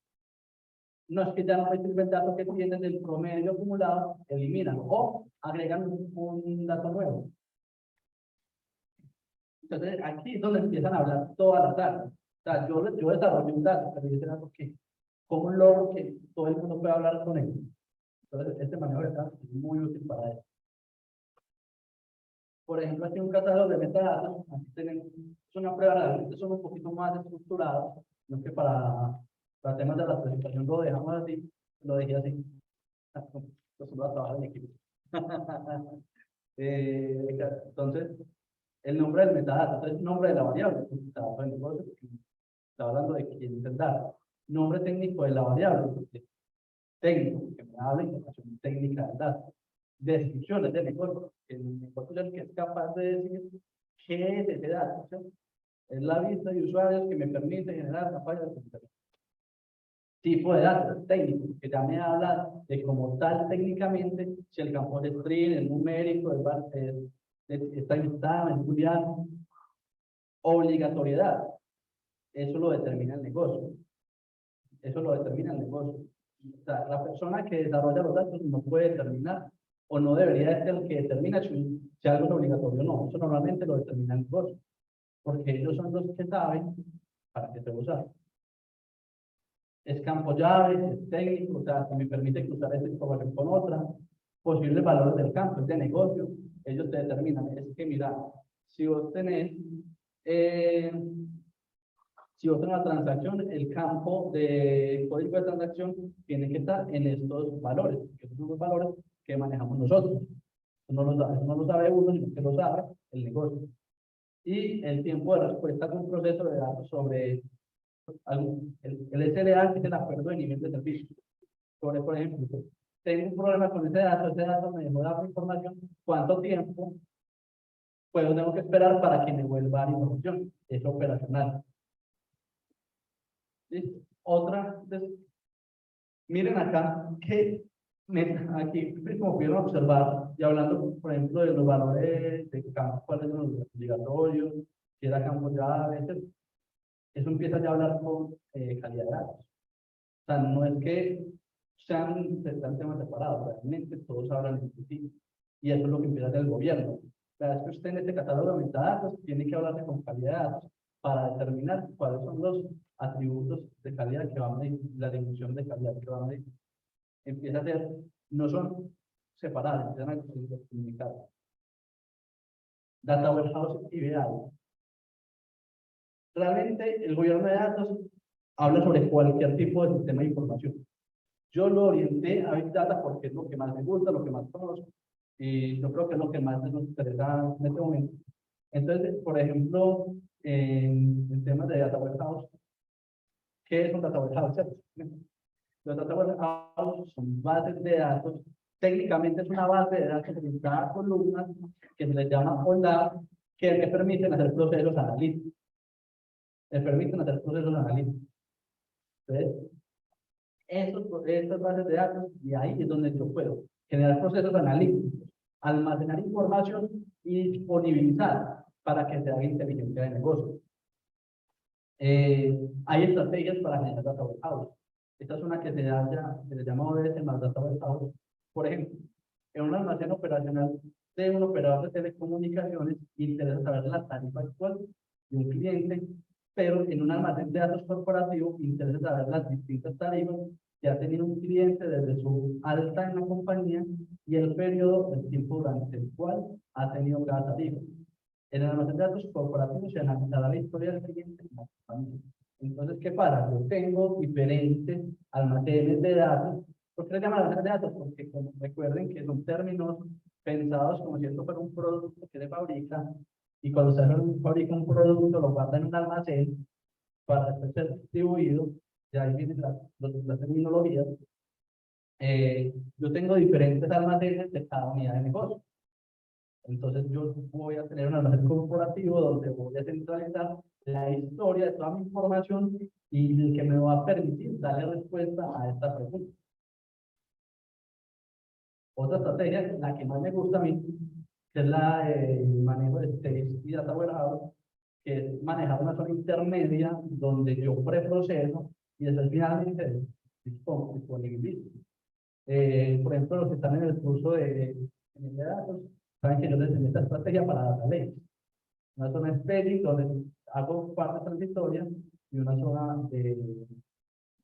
No es que ya no me sirve el dato que tienen del promedio acumulado, eliminan o agregan un dato nuevo. Entonces, aquí es donde empiezan a hablar todas las datos. O sea, yo desarrollo un dato, pero ese dato que, ¿cómo logro que todo el mundo pueda hablar con él? Entonces, este manejo de datos es muy útil para eso. Por ejemplo, aquí un catálogo de metadatos, aquí tenemos, es una prueba, realmente son un poquito más estructurados, no que para temas de la presentación lo dejamos así, lo dejé así. Pues uno va a trabajar en equipo. Entonces, el nombre del metadato, entonces el nombre de la variable, está hablando de quién es el dato. Nombre técnico de la variable, técnico, que me habla de información técnica del dato. Descripciones del negocio, el negocio es el que es capaz de decir qué es ese dato. ¿Sí? Es la vista de usuarios que me permite generar campañas de comunicación. Tipo de datos técnicos, que ya me habla de cómo tal técnicamente, si el campo de string, el numérico, está inventado, el booleano. Obligatoriedad, eso lo determina el negocio. Eso lo determina el negocio. O sea, la persona que desarrolla los datos no puede determinar o no debería ser el que determina si algo es obligatorio o no. Eso normalmente lo determina el negocio, porque ellos son los que saben para qué se usa. Es campo llave, es técnico, o sea, que me permite cruzar esta información con otra, posibles valores del campo, es de negocio, ellos te determinan. Es que, mira, si vos tenés una transacción, el campo de código de transacción tiene que estar en estos valores, que son los valores que manejamos nosotros. Eso no lo sabe uno, sino que lo sabe el negocio. Y el tiempo de respuesta de un proceso de datos sobre el SLA, que es el acuerdo de nivel de servicio. Sobre, por ejemplo, tengo un problema con ese dato me dejó dar información, ¿cuánto tiempo pues tengo que esperar para que me vuelva la información? Es operacional. ¿Sí? Otra, miren acá que aquí, como pudieron observar, y hablando, por ejemplo, de los valores de campo, cuáles son los obligatorios, si era campo llave, etc. Eso empieza ya a hablar con calidad de datos. O sea, no es que sean temas separados, realmente todos hablan entre sí. Y eso es lo que empieza a hacer el gobierno. O sea, es que usted en este catálogo de metadatos tiene que hablarse con calidad de datos para determinar cuáles son los atributos de calidad que van a medir, la dimensión de calidad que van a medir. Empieza a ser, no son separadas, empiezan a comunicar. Data warehouse y BI. Realmente el gobierno de datos habla sobre cualquier tipo de sistema de información. Yo lo orienté a Big Data porque es lo que más me gusta, lo que más conozco, y yo creo que es lo que más nos interesa en este momento. Entonces, por ejemplo, en temas de Data Warehouse, ¿qué es un Data Warehouse? Los Data Warehouse son bases de datos. Técnicamente es una base de datos en cada columna que se les llama OLAP, que me permiten hacer procesos analíticos. Me permiten hacer procesos analíticos. Entonces, estas bases de datos, y ahí es donde yo puedo generar procesos analíticos, almacenar información y disponibilizar para que se haga inteligencia de negocio. Hay estrategias para generar data warehouse. Esta es una que se le llama ODS más data warehouse. Por ejemplo, en un almacén operacional de un operador de telecomunicaciones, interesa saber la tarifa actual de un cliente, pero en un almacén de datos corporativo interesa saber las distintas tarifas que ha tenido un cliente desde su alta en la compañía y el periodo del tiempo durante el cual ha tenido cada tarifa. En el almacén de datos corporativos se analizará la historia del cliente en la compañía. Entonces, ¿qué pasa? Yo tengo diferentes almacenes de datos. ¿Por qué les llaman almacenes de datos? Porque como recuerden que son términos pensados como si esto fuera un producto que se fabrica, y cuando se fabrica un producto lo guarda en un almacén para ser distribuido, de ahí vienen las terminologías. Yo tengo diferentes almacenes de cada unidad de negocio. Entonces yo voy a tener un almacén corporativo donde voy a centralizar la historia de toda mi información y el que me va a permitir darle respuesta a esta pregunta. Otra estrategia, la que más me gusta a mí, que es la de manejo de Stage y Data Warehouse, que es manejar una zona intermedia donde yo preproceso y después finalmente disponibilizo. Por ejemplo, los que están en el curso de ingeniería de datos, saben que yo les enseñé esta estrategia para Data Lake. Una zona staging donde hago parte transitoria y una zona de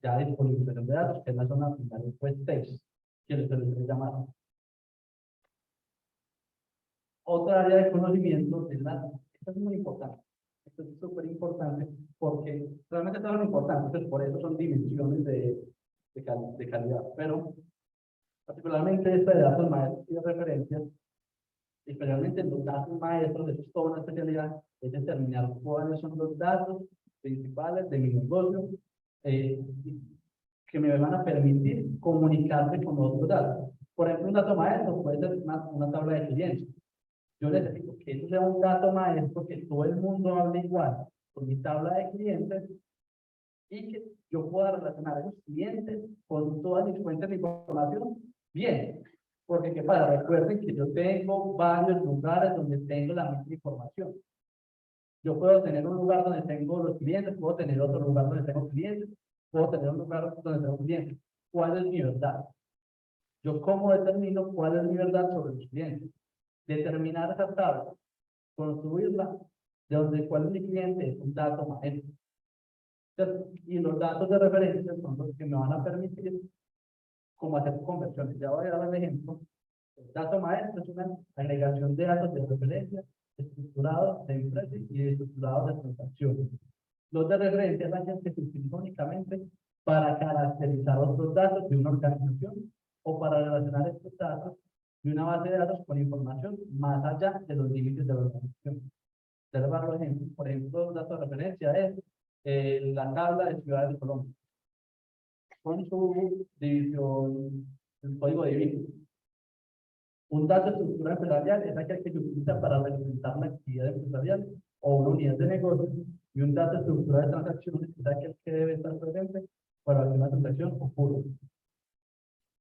ya disponibilización de datos, que es la zona final, después stage, que se les llama. Otra área de conocimiento es esto es muy importante, esto es súper importante porque realmente todo es importante, entonces por eso son dimensiones de calidad, pero particularmente esta de datos maestros y de referencias, especialmente en los datos maestros, eso es toda una especialidad, es determinar cuáles son los datos principales de mi negocio que me van a permitir comunicarme con otros datos. Por ejemplo, un dato maestro puede ser una tabla de clientes. Yo necesito que eso sea un dato maestro, que todo el mundo hable igual con mi tabla de clientes y que yo pueda relacionar a esos clientes con todas mis fuentes de información bien. Porque, ¿qué pasa? Recuerden que yo tengo varios lugares donde tengo la misma información. Yo puedo tener un lugar donde tengo los clientes, puedo tener otro lugar donde tengo clientes, puedo tener un lugar donde tengo clientes. ¿Cuál es mi verdad? Yo cómo determino cuál es mi verdad sobre los clientes. Determinar esa tabla, construirla, de donde cuál es mi cliente es un dato maestro. Y los datos de referencia son los que me van a permitir cómo hacer conversiones. Ya voy a dar el ejemplo. El dato maestro es una agregación de datos de referencia estructurados de empresas y estructurados de transacciones. Los de referencia son aquellos que se utilizan únicamente para caracterizar otros datos de una organización o para relacionar estos datos de una base de datos con información más allá de los límites de la organización. Ustedes van a ver ejemplos. Por ejemplo, un dato de referencia es la tabla de ciudades de Colombia con su división, el código divino. Un dato de estructura empresarial es aquel que se utiliza para representar una actividad empresarial o una unidad de negocio, y un dato de estructura de transacciones es aquel que debe estar presente para que una transacción ocurra.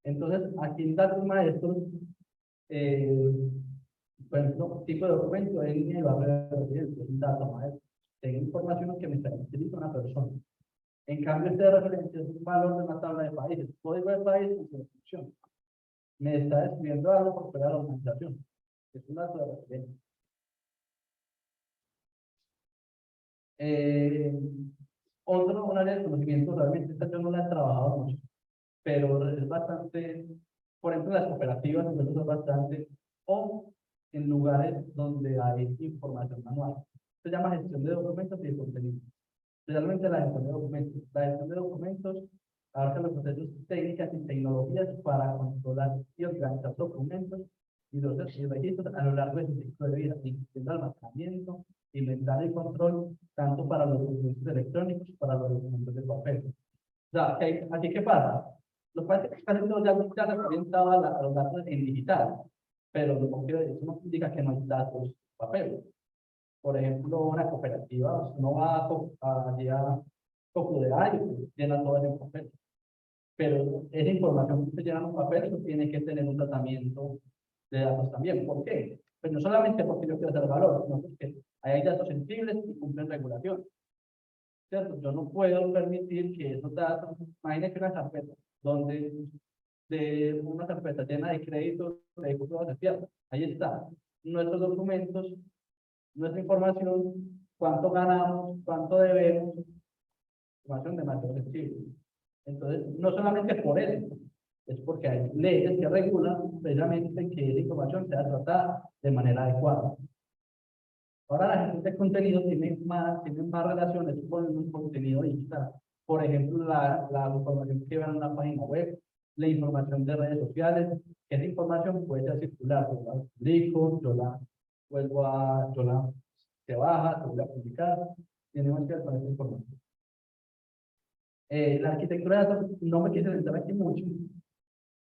Entonces, aquí en datos maestros, por ejemplo, tipo de documento es línea de barra de referencia, es un dato maestro. Tengo información que me caracteriza una persona. En cambio, este de referencia es un valor de una tabla de países. Código de país y su descripción. Me está describiendo algo por fuera de la organización. Es un dato de referencia. Un área de conocimiento, realmente esta yo no la he trabajado mucho, pero es bastante, por ejemplo, en las cooperativas entonces es bastante, o en lugares donde hay información manual. Se llama gestión de documentos y de contenido. Realmente la gestión de documentos. La gestión de documentos abarca los procesos técnicas y tecnologías para controlar y organizar documentos y los registros a lo largo de su ciclo de vida, incluyendo almacenamiento, inventario y control, tanto para los documentos electrónicos como para los documentos de papel. O sea, aquí ¿qué pasa? Los países que casi todos ya se orientado a los datos en digital, pero eso no indica que no hay datos en papel. Por ejemplo, una cooperativa, no va a poco de años, llena todo en papel. Pero esa información que se llena en un papel, eso tiene que tener un tratamiento de datos también. ¿Por qué? Pues no solamente porque yo quiero hacer valor, sino porque hay datos sensibles y cumplen regulación. ¿Cierto? Yo no puedo permitir que esos datos, imagínense una carpeta, donde de una carpeta llena de créditos, de cosas de cierto. Ahí está. Nuestros documentos, nuestra información, cuánto ganamos, cuánto debemos, información demasiado sensible. Entonces, no solamente por eso, es porque hay leyes que regulan precisamente que esa información sea tratada de manera adecuada. Ahora la gestión de contenido tiene más relaciones con un contenido digital. Por ejemplo, la información que va en una página web, la información de redes sociales, esa información puede ser circular. Yo la publico, yo la se baja, se vuelve a publicar, tenemos que ver con esa información. La arquitectura de datos no me quise entrar aquí mucho,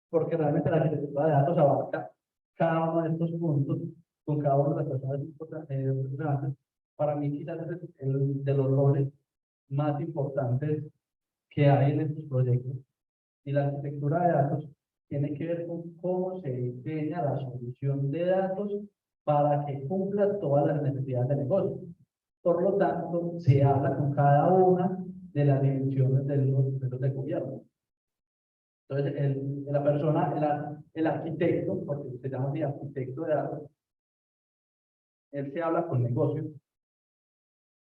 porque realmente la arquitectura de datos abarca cada uno de estos puntos, con cada una de las personas relevantes. Para mí quizás es el de los roles más importantes que hay en estos proyectos. Y la arquitectura de datos tiene que ver con cómo se diseña la solución de datos para que cumpla todas las necesidades de negocio. Por lo tanto, se habla con cada una de las dimensiones de los procesos de gobierno. Entonces, la persona, el arquitecto, porque se llama así arquitecto de datos, él se habla con negocio,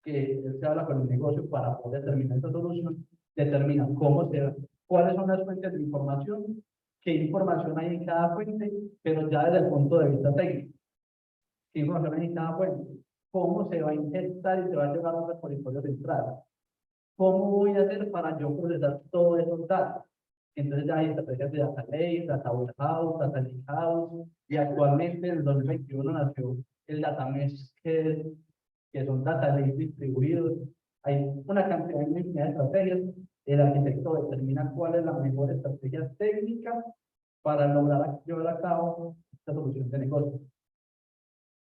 él se habla con el negocio para poder determinar esta solución, determina cómo se, cuáles son las fuentes de información, qué información hay en cada fuente, pero ya desde el punto de vista técnico. ¿Qué información hay en cada fuente? ¿Cómo se va a inyectar y se va a llevar a un repositorio central? ¿Cómo voy a hacer para yo procesar todos esos datos? Entonces ya hay estrategias de data lake, data warehouse, data lakehouse, y actualmente en el 2021 nació el data mesh, que son data lakes distribuidos. Hay una cantidad de estrategias. El arquitecto determina cuál es la mejor estrategia técnica para lograr llevar a cabo esta solución de negocio.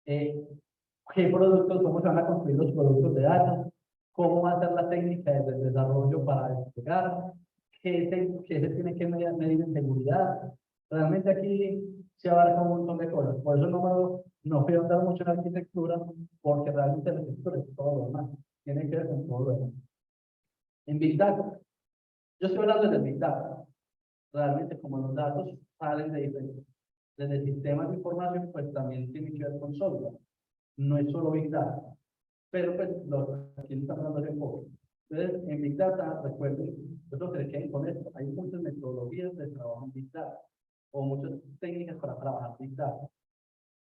¿Qué productos, cómo se van a construir los productos de datos? ¿Cómo va a ser la técnica desde el desarrollo para desplegar? ¿Qué se tiene que medir en seguridad? Realmente aquí se abarca un montón de cosas. Por eso no voy a andar mucho en arquitectura, porque realmente la arquitectura es todo lo demás. Tiene que ver con todo lo demás. En Big Data, yo estoy hablando de Big Data. Realmente, como los datos salen desde sistemas de información, pues también tiene que ver con software. No es solo Big Data. Pero pues aquí estamos hablando de enfoque. Entonces, en Big Data, recuerden, lo que se queden con esto, hay muchas metodologías de trabajo en Big Data, o muchas técnicas para trabajar Big Data.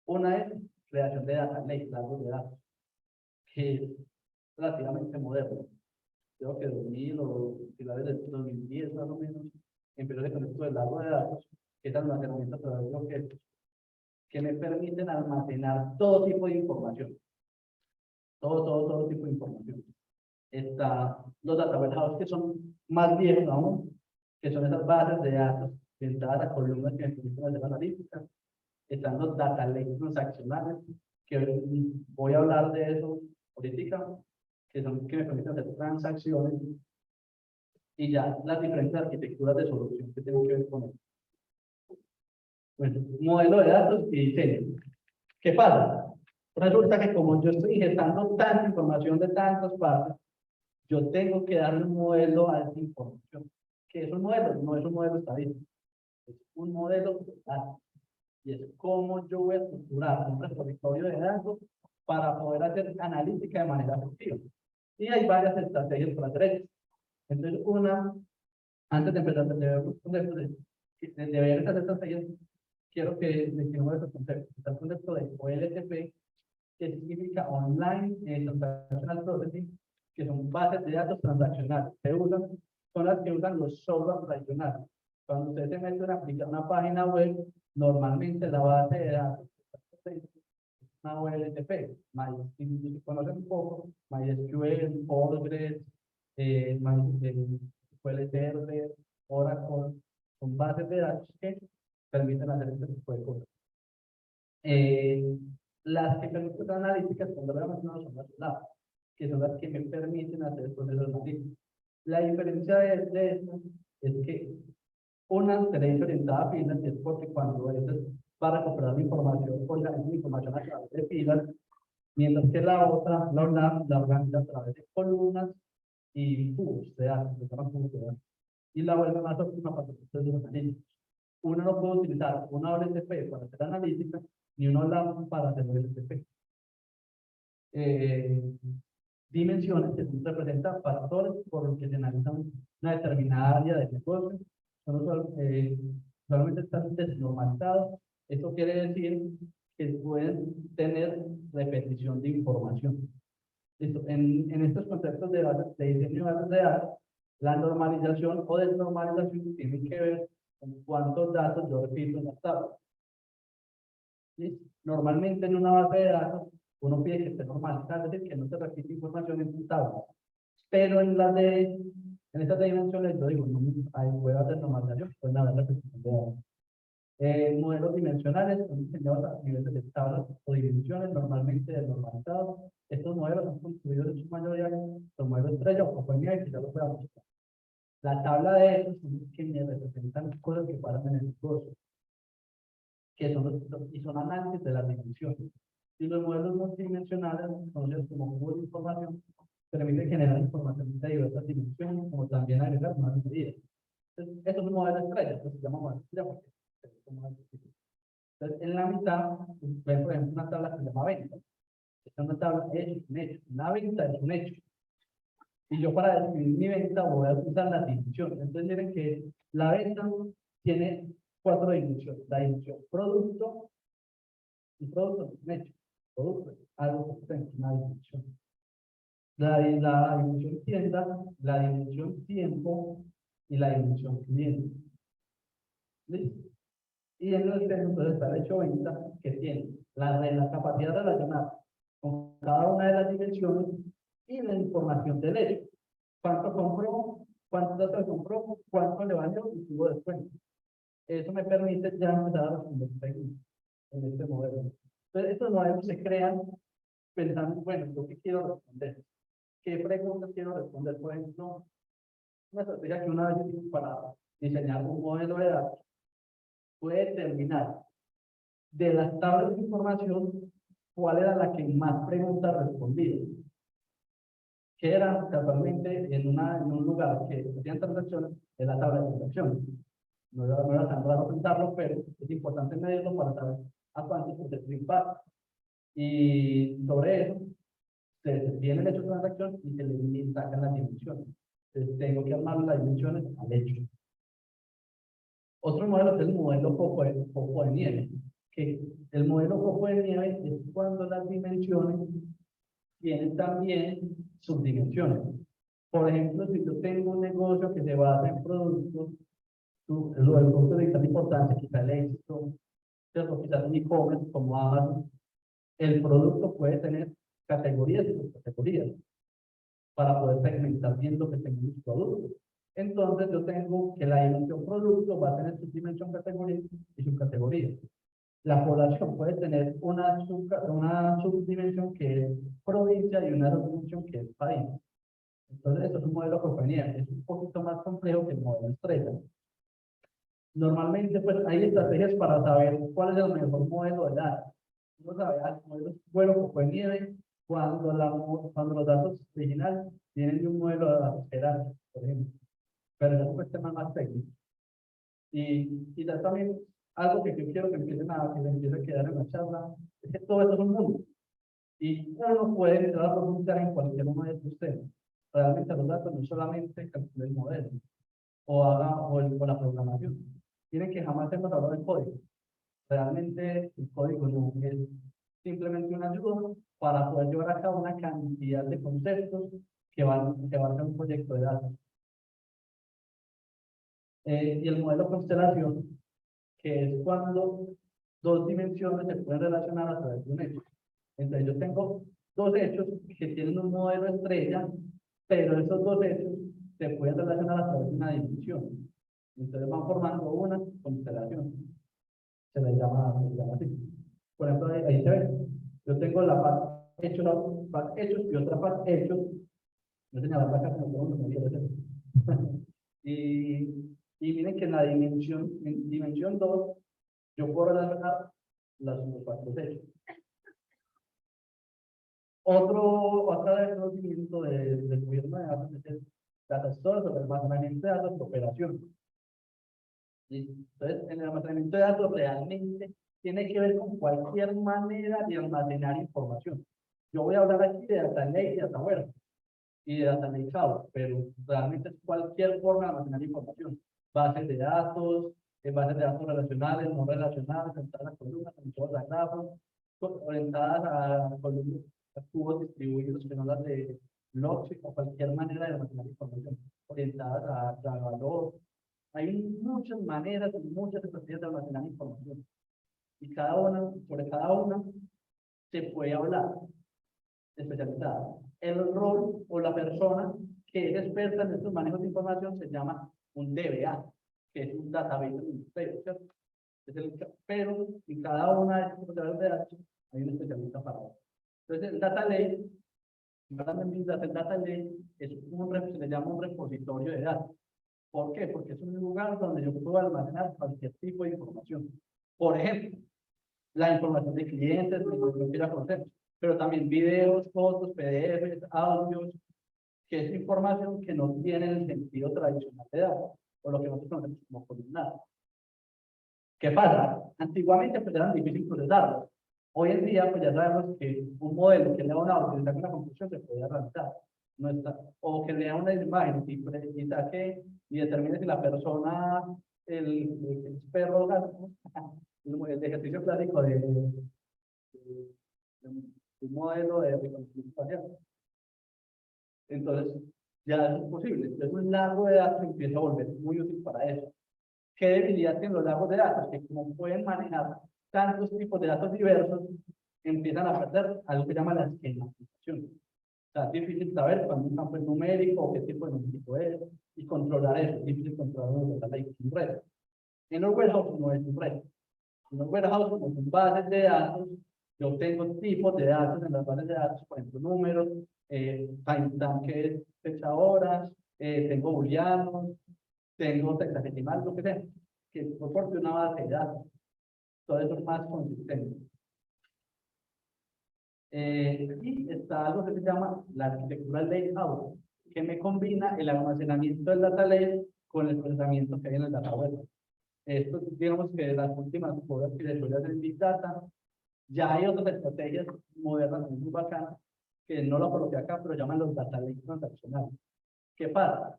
Una es creación de data lake, largos de datos, que es relativamente moderno. Creo que 2000 o finales de 2010 más o menos, empezó con esto del largo de datos, que es almacenamiento a través de objetos, que me permiten almacenar todo tipo de información. Todo tipo de información. Está los data warehouse, que son más viejos aún, que son esas bases de datos orientadas a columnas que me permiten hacer analítica. Están los data lakes transaccionales, que voy a hablar de eso ahorita, que son que me permiten hacer transacciones, y ya las diferentes arquitecturas de solución que tienen que ver con eso. Bueno, modelo de datos y diseño. ¿Qué pasa? Resulta que como yo estoy ingestando tanta información de tantas partes, yo tengo que darle un modelo a esa información. ¿Qué es un modelo? No es un modelo estadístico, es un modelo de datos. Y es cómo yo voy a estructurar un repositorio de datos para poder hacer analítica de manera efectiva. Y hay varias estrategias para hacer eso. Entonces, antes de empezar, de ver estas estrategias, quiero que definamos estos conceptos. Está el concepto de OLTP, que significa Online Transactional Processing, que son bases de datos transaccionales. Son las que usan los software tradicionales. Cuando usted se mete a aplicar una página web, normalmente la base de datos es una OLTP. Si conocen un poco, MySQL, Postgres, SQL Server, Oracle, son bases de datos que permiten hacer este tipo de cosas. Las que permiten analíticas, cuando lo mencionado, son las labs, que son las que me permiten hacer el proceso analítico. La diferencia de esto es que una tenéis orientada a filas, es porque cuando es para recuperar la información, organiza la información a través de filas, mientras que la otra, la OLAP, la organiza a través de columnas y cubos de datos, se llaman cubos de datos. Y la vuelve más óptima para los procesos analíticos. Uno no puede utilizar una OLTP para hacer analítica, ni una OLAP para hacer OLTP. Dimensiones que representan factores por los que se analiza una determinada área de negocio, solamente están desnormalizados. Esto quiere decir que pueden tener repetición de información. En estos conceptos de diseño de bases de datos, la normalización o desnormalización tiene que ver con cuántos datos yo repito en las tablas. ¿Sí? Normalmente en una base de datos uno pide que esté normalizada, es decir, que no se repite información en tu tabla. Pero en estas dimensiones, yo digo, no, hay pruebas de normalización, pueden haber repetición de datos. Modelos dimensionales son diseñados a nivel de tablas o dimensiones normalmente normalizados. Estos modelos son construidos en su mayoría con modelos estrella o compañía que ya lo podamos usar. La tabla de estos son los que me representan cosas que pasan en el negocio, que son y son análisis de las dimensiones. Y los modelos multidimensionales, conocidos como cubos de información, permiten generar información de diversas dimensiones, como también agregar más medidas. Entonces, esto es un modelo estrella, esto se llama modelo estrella porque es como una estrella. Entonces, en la mitad, ven, por ejemplo, una tabla que se llama venta. Esta es una tabla hecho, un hecho. Una venta es un hecho. Y yo para describir mi venta voy a usar las dimensiones. Entonces, miren que la venta tiene 4 dimensiones. La dimensión producto, y producto es un hecho. Producto es algo que está en una dimensión. La dimensión tienda, la dimensión tiempo y la dimensión cliente. ¿Listo? Y en el centro está el hecho venta que tiene la capacidad de relacionar con cada una de las dimensiones y la información del hecho. ¿Cuánto compró? ¿Cuánto se compró? ¿Cuánto le valió? Y tuvo descuento. Eso me permite ya empezar a responder preguntas en este modelo. Entonces, estos modelos se crean pensando, bueno, ¿yo qué quiero responder? ¿Qué preguntas quiero responder? Por ejemplo, una estrategia que una vez hicimos para diseñar un modelo de datos puede determinar de las tablas de información cuál era la que más preguntas respondía. Que era casualmente en un lugar que hacían transacciones en la tabla de transacciones. No era tan raro pensarlo, pero es importante medirlo para saber a cuánto se impacta. Y sobre eso, se tiene el hecho de transacción y se le sacan las dimensiones. Entonces, tengo que armar las dimensiones al hecho. Otro modelo es el modelo copo de nieve. Que el modelo copo de nieve es cuando las dimensiones tienen también subdimensiones. Por ejemplo, si yo tengo un negocio que se basa en productos, lo del punto de vista importante, quizá el éxito, pero quizás un e-commerce como Amazon, el producto puede tener categorías y subcategorías para poder segmentar bien lo que tengo en mis productos. Entonces, yo tengo que la dimensión producto va a tener subdimensión categoría y subcategoría. La población puede tener una subdimensión que es provincia y una subdimensión que es país. Entonces, eso es un modelo conveniente, es un poquito más complejo que el modelo estrella. Normalmente, pues, hay estrategias para saber cuál es el mejor modelo de datos. Uno sabe, el modelo es bueno como en nieve cuando los datos originales vienen de un modelo de datos jerárquico, por ejemplo. Pero eso es un tema más técnico. Y también algo que yo quiero que empiecen que les empiece a quedar en la charla, es que todo esto es un mundo. Y uno puede entrar a profundizar en cualquier uno de estos temas. Realmente los datos no solamente calcular el modelo o la programación. Tienen que jamás hemos hablado del código. Realmente el código no es simplemente una ayuda para poder llevar a cabo una cantidad de conceptos que van a ser un proyecto de datos. Y el modelo constelación, que es cuando dos dimensiones se pueden relacionar a través de un hecho. Entonces yo tengo dos hechos que tienen un modelo estrella, pero esos dos hechos se pueden relacionar a través de una dimensión. Entonces van formando una constelación. Se le llama así. Por ejemplo, ahí se ve. Yo tengo la parte hechos, y otra parte hechos. No señalar la casa, no quiero hacer. Y miren que en dimensión 2, yo puedo relacionar los cuatro hechos. Otra conocimiento del gobierno de datos es el data storage o el almacenamiento de datos de operación. Entonces, en el almacenamiento de datos realmente tiene que ver con cualquier manera de almacenar información. Yo voy a hablar aquí de data lake y data warehouse y de data lake cloud, pero realmente es cualquier forma de almacenar información. Bases de datos relacionales, no relacionales, orientadas a columnas, orientadas a grafos, orientadas a columnas, a cubos distribuidos que no las de logs o cualquier manera de almacenar información, orientadas a valor. Hay muchas maneras y muchas estrategias de almacenar información. Y sobre cada una se puede hablar especializada. El rol o la persona que es experta en estos manejos de información se llama un DBA, que es un database administrator, ¿cierto? Pero en cada una de estas bases de datos hay un especialista para eso. Entonces, el data lake, hablando en Big Data, el data lake es se le llama un repositorio de datos. ¿Por qué? Porque es un lugar donde yo puedo almacenar cualquier tipo de información. Por ejemplo, la información de clientes, de lo que yo quiera conocer, pero también videos, fotos, PDFs, audios, que es información que no tiene el sentido tradicional de datos, o lo que nosotros conocemos como columnar. ¿Qué pasa? Antiguamente pues eran difíciles procesarlos. Hoy en día pues ya sabemos que un modelo que lea un audio y saque una conclusión se puede realizar. No está, o que lea una imagen y saque y determine si la persona, el perro o gato, el ejercicio clásico de un modelo de reconocimiento facial. Entonces, ya es posible. Entonces, un largo de datos empieza a volver muy útil para eso. ¿Qué debilidad tienen los largos de datos? Que como pueden manejar tantos tipos de datos diversos, empiezan a perder algo que llama la esquematización. O sea, es difícil saber cuándo un campo es numérico o qué tipo de numérico es, y controlar eso. Es difícil controlar un red. En los warehouse no es un red. En los warehouse, como son bases de datos, yo tengo tipos de datos en las bases de datos, por ejemplo, números, timestamp que es fecha horas, tengo booleanos, tengo hexadecimal, lo que sea, que proporciona una base de datos. Todo eso es más consistente. Y está algo que se llama la arquitectura layout, que me combina el almacenamiento del data lake con el procesamiento que hay en el data web. Esto, digamos que de las últimas cosas que se suele hacer en Big Data, ya hay otras estrategias modernas muy bacanas, que no lo coloqué acá, pero llaman los data lakes transaccionales. ¿Qué pasa?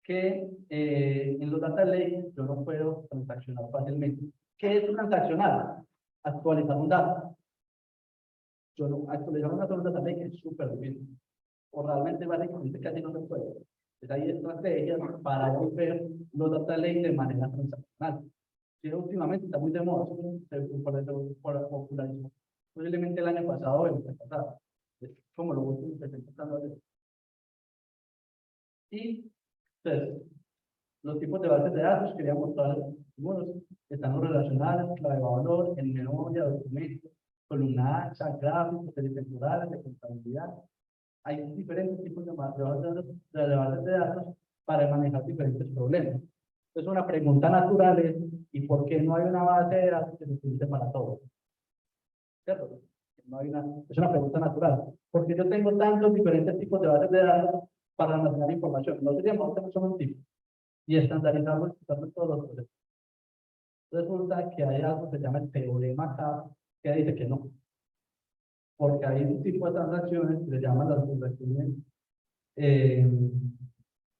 Que en los data lakes yo no puedo transaccionar fácilmente. ¿Qué es transaccional? Actualizar un dato. Yo no, actualizar un dato en un data lake es súper difícil. O realmente, básicamente, casi no se puede. Entonces, hay estrategias para volver los data lakes de manera transaccional. Que últimamente está muy de moda, por popularizar. Posiblemente el año pasado o el año pasado. Es como lo último que se está tratando de hacer. Y entonces, los tipos de bases de datos, quería mostrar algunos, están los relacionales, clave de valor, en memoria, documentos, columna ancha, gráficos, temporales, de contabilidad. Hay diferentes tipos de bases de datos para manejar diferentes problemas. Entonces, una pregunta natural es, ¿y por qué no hay una base de datos que se utilice para todo? ¿Cierto? No hay es una pregunta natural. ¿Por qué yo tengo tantos diferentes tipos de bases de datos para almacenar información? No seríamos solo un tipo y estandarizarlo en todos los procesos. Resulta que hay algo que se llama el teorema K, que dice que no. Porque hay un tipo de transacciones que se llaman las transacciones,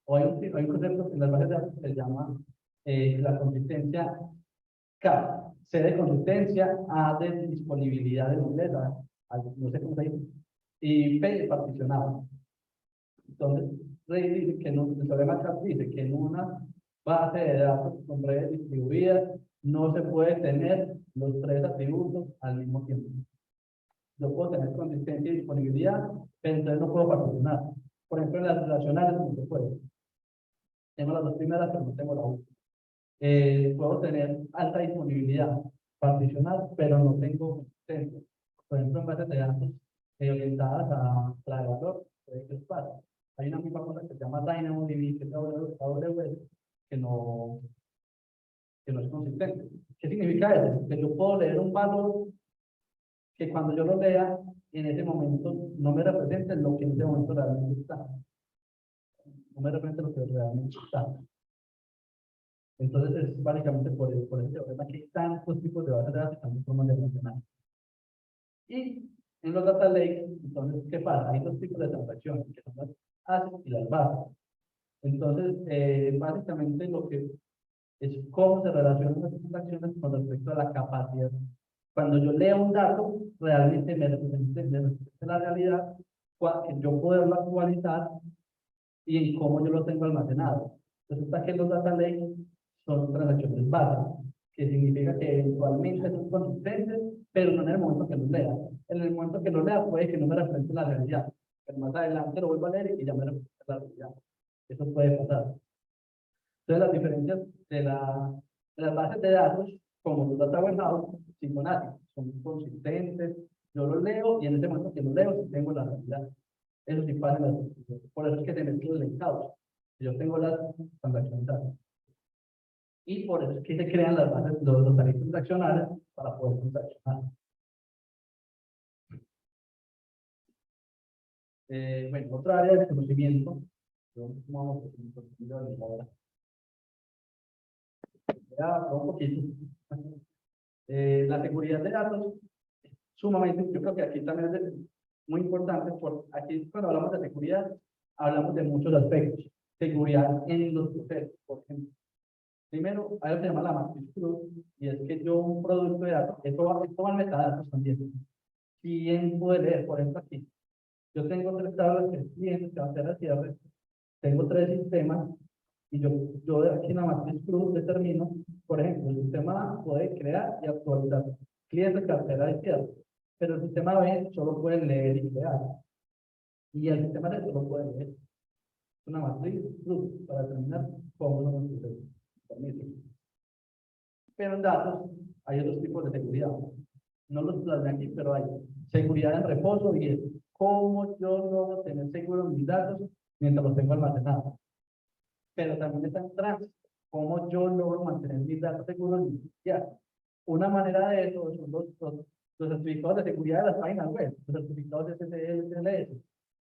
o hay un concepto en las bases de datos que se llama la consistencia K. C de consistencia, A de disponibilidad de nobleza, no sé cómo se dice, y P de particionado. Entonces, Rey dice que no, el teorema K dice que en una base de datos con redes distribuidas no se puede tener los tres atributos al mismo tiempo. Yo puedo tener consistencia y disponibilidad, pero entonces no puedo particionar. Por ejemplo, en las relacionales no se puede. Tengo las dos primeras, pero no tengo la última. Puedo tener alta disponibilidad, particionar, pero no tengo consistencia. Por ejemplo, en bases de datos orientadas a la de valor, puede que pasa. Hay una misma cosa que se llama DynamoDB, que es AWS, que no es consistente. ¿Qué significa eso? Que yo puedo leer un valor que cuando yo lo lea, en ese momento no me represente lo que en ese momento realmente está. No me representa lo que realmente está. Entonces, es básicamente por ese problema que hay tantos tipos de bases de datos y tantas formas de funcionar. Y en los data lakes, entonces, ¿qué pasa? Hay dos tipos de transacciones, que son las ACID y las bases. Entonces, básicamente lo que es cómo se relacionan las transacciones con respecto a la capacidad. Cuando yo leo un dato, realmente me representa la realidad, que yo poderlo actualizar y en cómo yo lo tengo almacenado. Resulta que los data lakes son transacciones básicas, que significa que eventualmente son consistentes, pero no en el momento que los lea. En el momento que lo lea puede que no me represente la realidad, pero más adelante lo vuelvo a leer y ya me representa la realidad. Eso puede pasar. Entonces, las diferencias de la Las bases de datos, como los data warehouse, sí son ágiles, son consistentes. Yo los leo y en ese momento que los leo, sí tengo la realidad. Eso sí pasa en las, por eso es que se mezclan los listados. Yo tengo las transacciones. Y por eso es que se crean las bases, los tarifas transaccionales para poder transaccionar. Bueno, otra área de conocimiento. Vamos a ahora. Ya, un poquito. La seguridad de datos, sumamente, yo creo que aquí también es muy importante, porque aquí cuando hablamos de seguridad, hablamos de muchos aspectos. Seguridad en los procesos, por ejemplo. Primero, hay algo que se llama la matriz cruz, y es que yo un producto de datos, esto va al metadatos también. ¿Quién puede leer? Por ejemplo, aquí. Yo tengo 3 tablas, 3 clientes que van a hacer el cierre, tengo 3 sistemas, y yo aquí en la matriz cruz determino, por ejemplo, el sistema A puede crear y actualizar clientes, cartera y cierre, pero el sistema B solo puede leer y crear, y el sistema C solo puede leer. Es una matriz cruz para determinar cómo son los procesos. Pero en datos hay otros tipos de seguridad. No los plasmé aquí, pero hay seguridad en reposo y es cómo yo logro tener seguros mis datos mientras los tengo almacenados. Pero también está en tránsito, cómo yo logro mantener mis datos seguros. Ya. Una manera de eso son los certificados de seguridad de las páginas web, los certificados de SSL, SLS.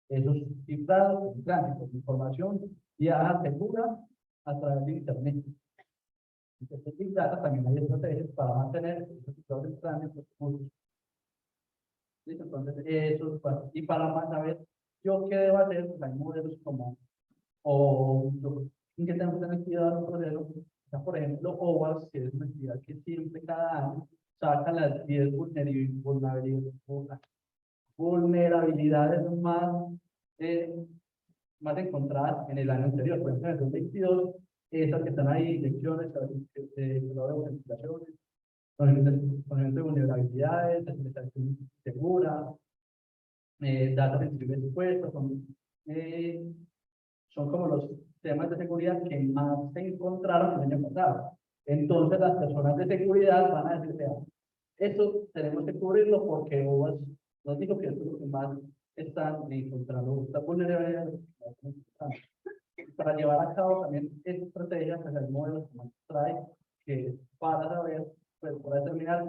Esos cifrados en tránsito, información ya segura a través de Internet. Entonces, Big Data también hay estrategias para mantener esos cifrados en tránsito seguros. ¿Listo? Entonces, eso es y para saber yo qué debo hacer, pues hay modelos como, o que tenemos que tener cuidado en un proceso. O sea, por ejemplo, OWASP, que es una entidad que siempre cada año saca las 10 vulnerabilidades más encontradas en el año anterior. Por ejemplo, en el 2022, esas que están ahí, lecciones, autenticaciones, conocimiento de vulnerabilidades, administración segura, datos sensibles expuestos, son como los temas de seguridad que más se encontraron el año pasado. Entonces, las personas de seguridad van a decir, vean, esto tenemos que cubrirlo porque nos dijo que esto es lo que más están encontrando, esta vulnerabilidad. Para llevar a cabo también esta estrategia, pues hay modelos como trae que para saber, pues para determinar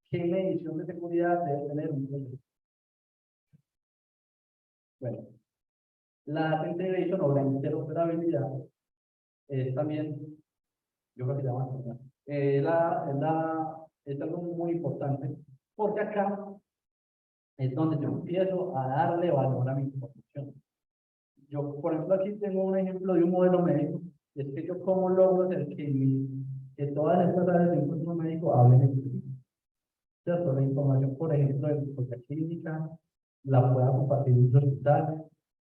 qué medición de seguridad debe tener un proyecto. Bueno, la integration o la interoperabilidad es también, yo creo que llama, es algo muy importante, porque acá es donde yo empiezo a darle valor a mi información. Yo, por ejemplo, aquí tengo un ejemplo de un modelo médico, es que yo cómo logro hacer que todas estas áreas de un modelo médico hablen entre sí. ¿Cierto? La información, por ejemplo, de la clínica, la pueda compartir en los hospitales,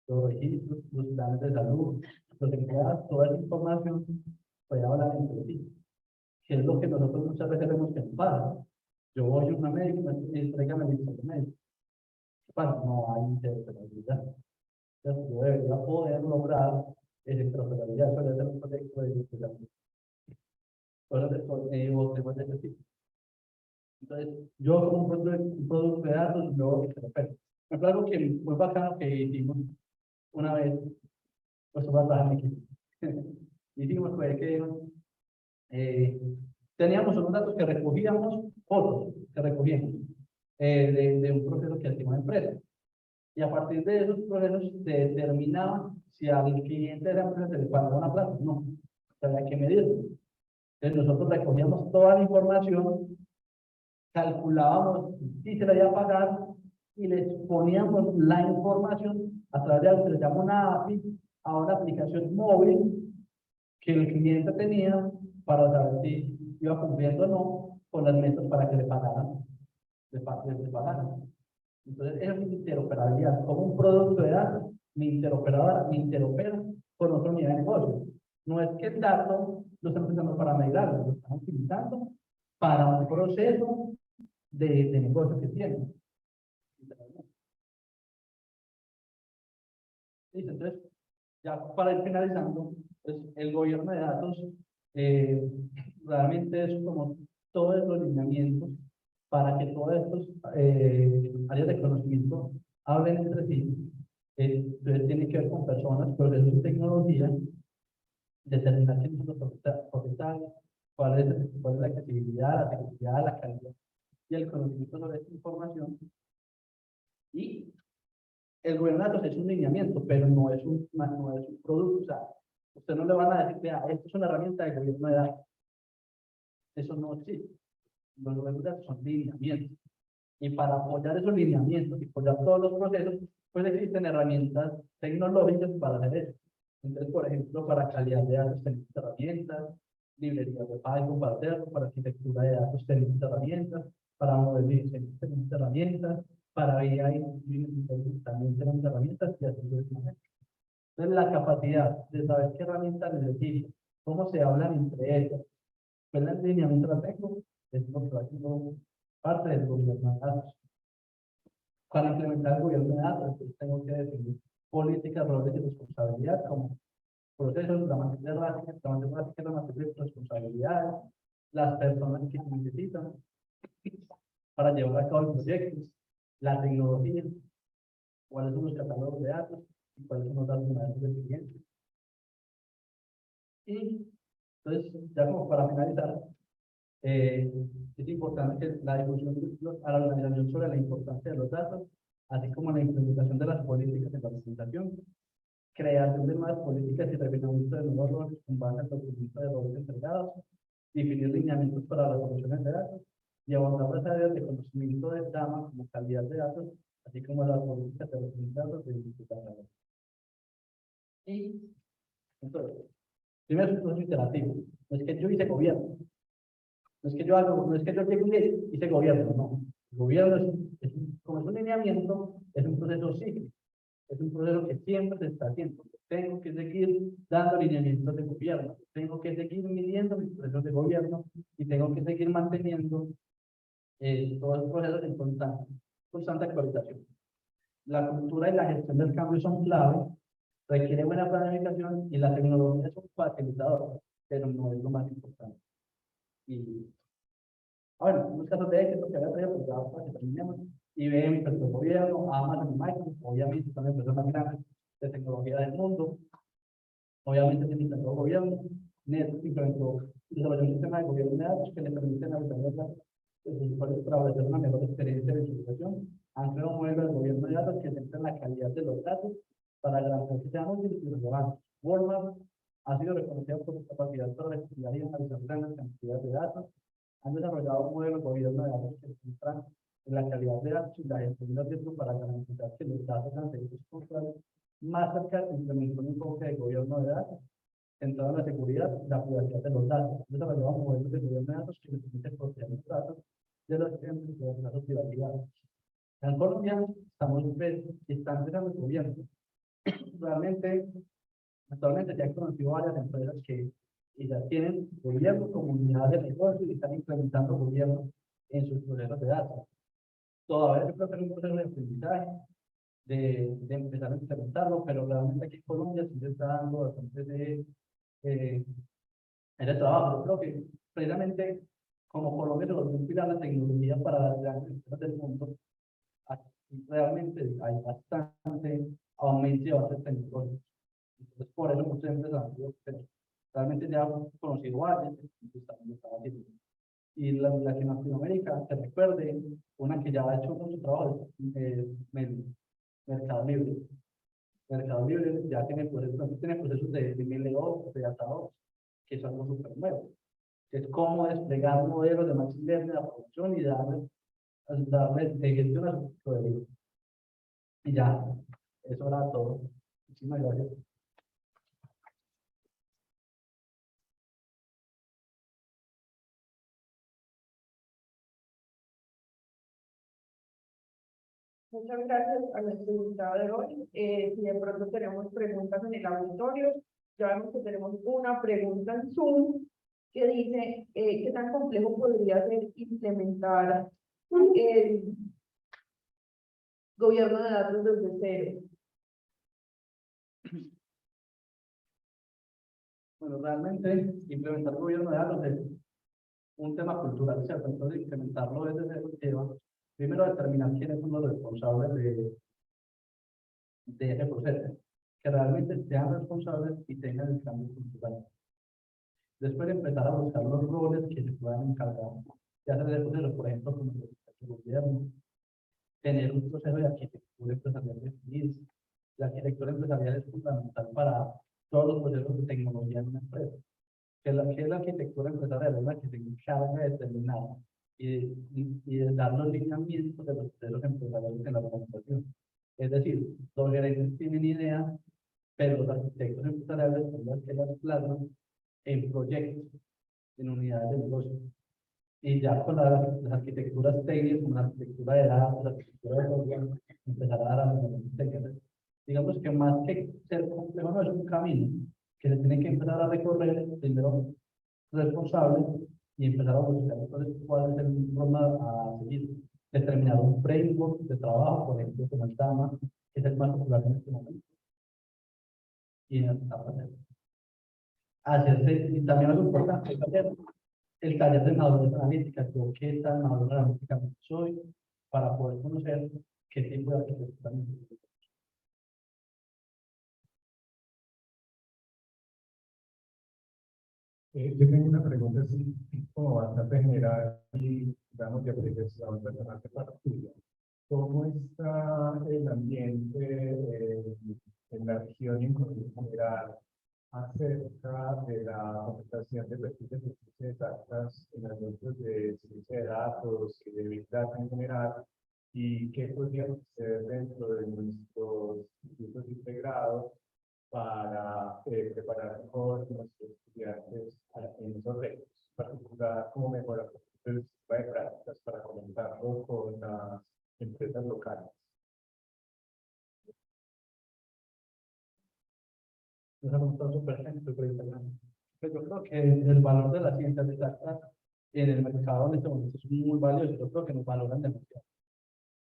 los registros, los planes de salud, los empleados, toda esa información puede hablar entre sí. Que es lo que nosotros muchas veces vemos que nos pasa. Yo voy a una médica y tráigame mi informe médico. ¿Qué pasa? No hay interoperabilidad. Entonces, yo debería poder lograr esa interoperabilidad. Eso debe ser un proyecto de investigación. Cosas de ese tipo. Entonces, yo como un producto de datos, yo interopero. Es algo que muy bacano que hicimos una vez, pues voy a trabajar en equipo. Hicimos fue que teníamos unos datos que recogíamos, fotos que recogíamos de un proceso que hacía una empresa. Y a partir de esos procesos se determinaba si al cliente de la empresa se le pagaba una plata. No, o sea, hay que medirlo. Entonces nosotros recogíamos toda la información, calculábamos si se le iba a pagar y les poníamos la información a través de algo que se llama una API a una aplicación móvil que el cliente tenía para saber si iba cumpliendo o no con las metas para que le pagaran. Le pagaran. Entonces, esa es mi interoperabilidad. Como un producto de datos, mi interoperadora me interopera con otro nivel de negocio. No es que el dato lo estamos usando para medirlo, lo estamos utilizando para un proceso de negocio que tiene. Entonces, ya para ir finalizando, pues el gobierno de datos realmente es como todos los lineamientos para que todos estos áreas de conocimiento hablen entre sí. Entonces tiene que ver con personas, procesos de tecnología, determinar quiénes son los propietarios, cuál es la accesibilidad, la seguridad, la calidad y el conocimiento sobre esta información. Y el gobierno de datos es un lineamiento, pero no es un producto. O sea, usted no le van a decir, vea, esto es una herramienta del gobierno de datos. Eso no existe. Los gobiernos de datos son lineamientos. Y para apoyar esos lineamientos y apoyar todos los procesos, pues existen herramientas tecnológicas para hacer eso. Entonces, por ejemplo, para calidad de datos tenemos herramientas, librerías de Python para hacerlo, para arquitectura de datos tenemos herramientas, para modelización tenemos herramientas, para BI también tenemos herramientas y así sucesivamente. Entonces, la capacidad de saber qué herramientas necesito, cómo se hablan entre ellas, cuál es el lineamiento de la tengo, es lo que va haciendo parte del gobierno de datos. Para implementar el gobierno de datos, entonces tengo que definir políticas, roles y responsabilidades como procesos, la materia básica es la materia de responsabilidades, las personas que se necesitan para llevar a cabo el proyecto, la tecnología, cuáles son los catálogos de datos y cuáles son los datos del cliente. Y entonces, ya como para finalizar, es importante que la discusión a la organización sobre la importancia de los datos, así como la implementación de las políticas en la organización, creación de nuevas políticas y refinamiento de nuevos roles con base en el cumplimiento de roles entregados, definir lineamientos para las soluciones de datos y abordar las áreas de conocimiento de datos como calidad de datos, así como las políticas de los datos de identificación. Y entonces, primero es un proceso iterativo. No es que yo hice gobierno, no es que yo hago, no es que yo llegue y hice gobierno, no. El gobierno como es un lineamiento, es un proceso cíclico. Es un proceso que siempre se está haciendo. Tengo que seguir dando lineamientos de gobierno, tengo que seguir midiendo mis procesos de gobierno y tengo que seguir manteniendo todos los procesos en constante actualización. La cultura y la gestión del cambio son clave, requiere buena planificación y la tecnología es un facilitador, pero no es lo más importante. Y bueno, en los casos de éxito que había traído, pues ya para que terminemos, IBM, pues, el gobierno, Amazon, Microsoft, obviamente son empresas más grandes de tecnología del mundo, obviamente se implementó el gobierno, Netflix implementó desarrolló un sistema de gobierno de datos que le permiten a los usuarios para ofrecer una mejor experiencia de utilización. Han creado un modelo de gobierno de datos que centra en la calidad de los datos para garantizar que sean útiles y relevantes. Walmart ha sido reconocida por su capacidad para recopilar y analizar grandes cantidades de datos. Han desarrollado un modelo de gobierno de datos que se centra en la calidad de datos y la gestión de riesgos para garantizar que los datos sean seguros y confiables. Más cerca se implementó un enfoque de gobierno de datos centrado en la seguridad y la privacidad de los datos. Han desarrollado modelos de gobierno de datos que les permiten proteger los datos de los clientes y de su privacidad. En Colombia están empezando el gobierno. Realmente, actualmente ya he conocido varias empresas que ya tienen gobierno como unidad de negocio y están implementando gobierno en sus procesos de datos. Todavía yo creo que es un proceso de aprendizaje, de empezar a implementarlo, pero realmente aquí en Colombia sí se está dando bastante ese trabajo. Yo creo que precisamente como Colombia se volvió un pilar de tecnología para las grandes empresas del mundo, aquí realmente hay bastante aumento de bases tecnológicas. Entonces, por eso muchas empresas han sido, pero realmente ya han conocido varias que están haciendo. Y la que en Latinoamérica, se recuerde, una que ya ha hecho mucho trabajo es Mercado Libre. Mercado Libre ya tiene procesos de MLO, de atadores, que son algo súper nuevos. Es cómo desplegar modelos de machine learning a la producción y darle de gestión a su proveedor. Y ya, eso era todo. Muchísimas gracias. Muchas gracias a nuestro invitado de hoy. Si de pronto tenemos preguntas en el auditorio, ya vemos que tenemos una pregunta en Zoom que dice, ¿qué tan complejo podría ser implementar el gobierno de datos desde cero? Bueno, realmente implementar el gobierno de datos un tema cultural, ¿cierto? Entonces, implementarlo desde cero lleva, primero, determinar quiénes son los responsables de ese proceso, que realmente sean responsables y tengan el cambio cultural. Después empezar a buscar los roles que se puedan encargar de hacer el proceso, por ejemplo, como el gobierno, tener un proceso de arquitectura empresarial definido. La arquitectura empresarial es fundamental para todos los procesos de tecnología en una empresa. ¿Qué es la arquitectura empresarial? Es la que se encarga de determinar y de dar los lineamientos de los procesos empresariales en la organización. Es decir, los gerentes tienen ideas, pero los arquitectos empresariales son los que las plasman en proyectos, en unidades de negocio. Y ya con las arquitecturas técnicas, como la arquitectura de datos, la arquitectura de software, empezar a dar a los técnicos. Digamos que más que ser complejo, no es un camino que se tiene que empezar a recorrer, primero responsable, y empezar a buscar entonces cuál es el forma a seguir. Determinar un framework de trabajo, por ejemplo, como el TAMA, que es el más popular en este momento. Y en el hacerse, y también es importante el taller de madurez analítica, yo qué tan maduro analíticamente soy, para poder conocer qué tipo de arquitectura necesito. Yo tengo una pregunta así, como bastante general y, digamos, de apreciación personal de parte tuya. ¿Cómo está el ambiente en la región y en general acerca de la contratación de perfiles de ciencias exactas en los grupos de ciencia de datos y de Big Data en general? ¿Y qué podríamos hacer dentro de nuestros institutos integrados para preparar mejor a nuestros estudiantes en esos retos? En particular, cómo mejorar el sistema de prácticas para comentarlo con las empresas locales. Esa pregunta es súper súper interesante. Pues yo creo que el valor de las ciencias exactas en el mercado en este momento es muy valioso. Yo creo que nos valoran demasiado.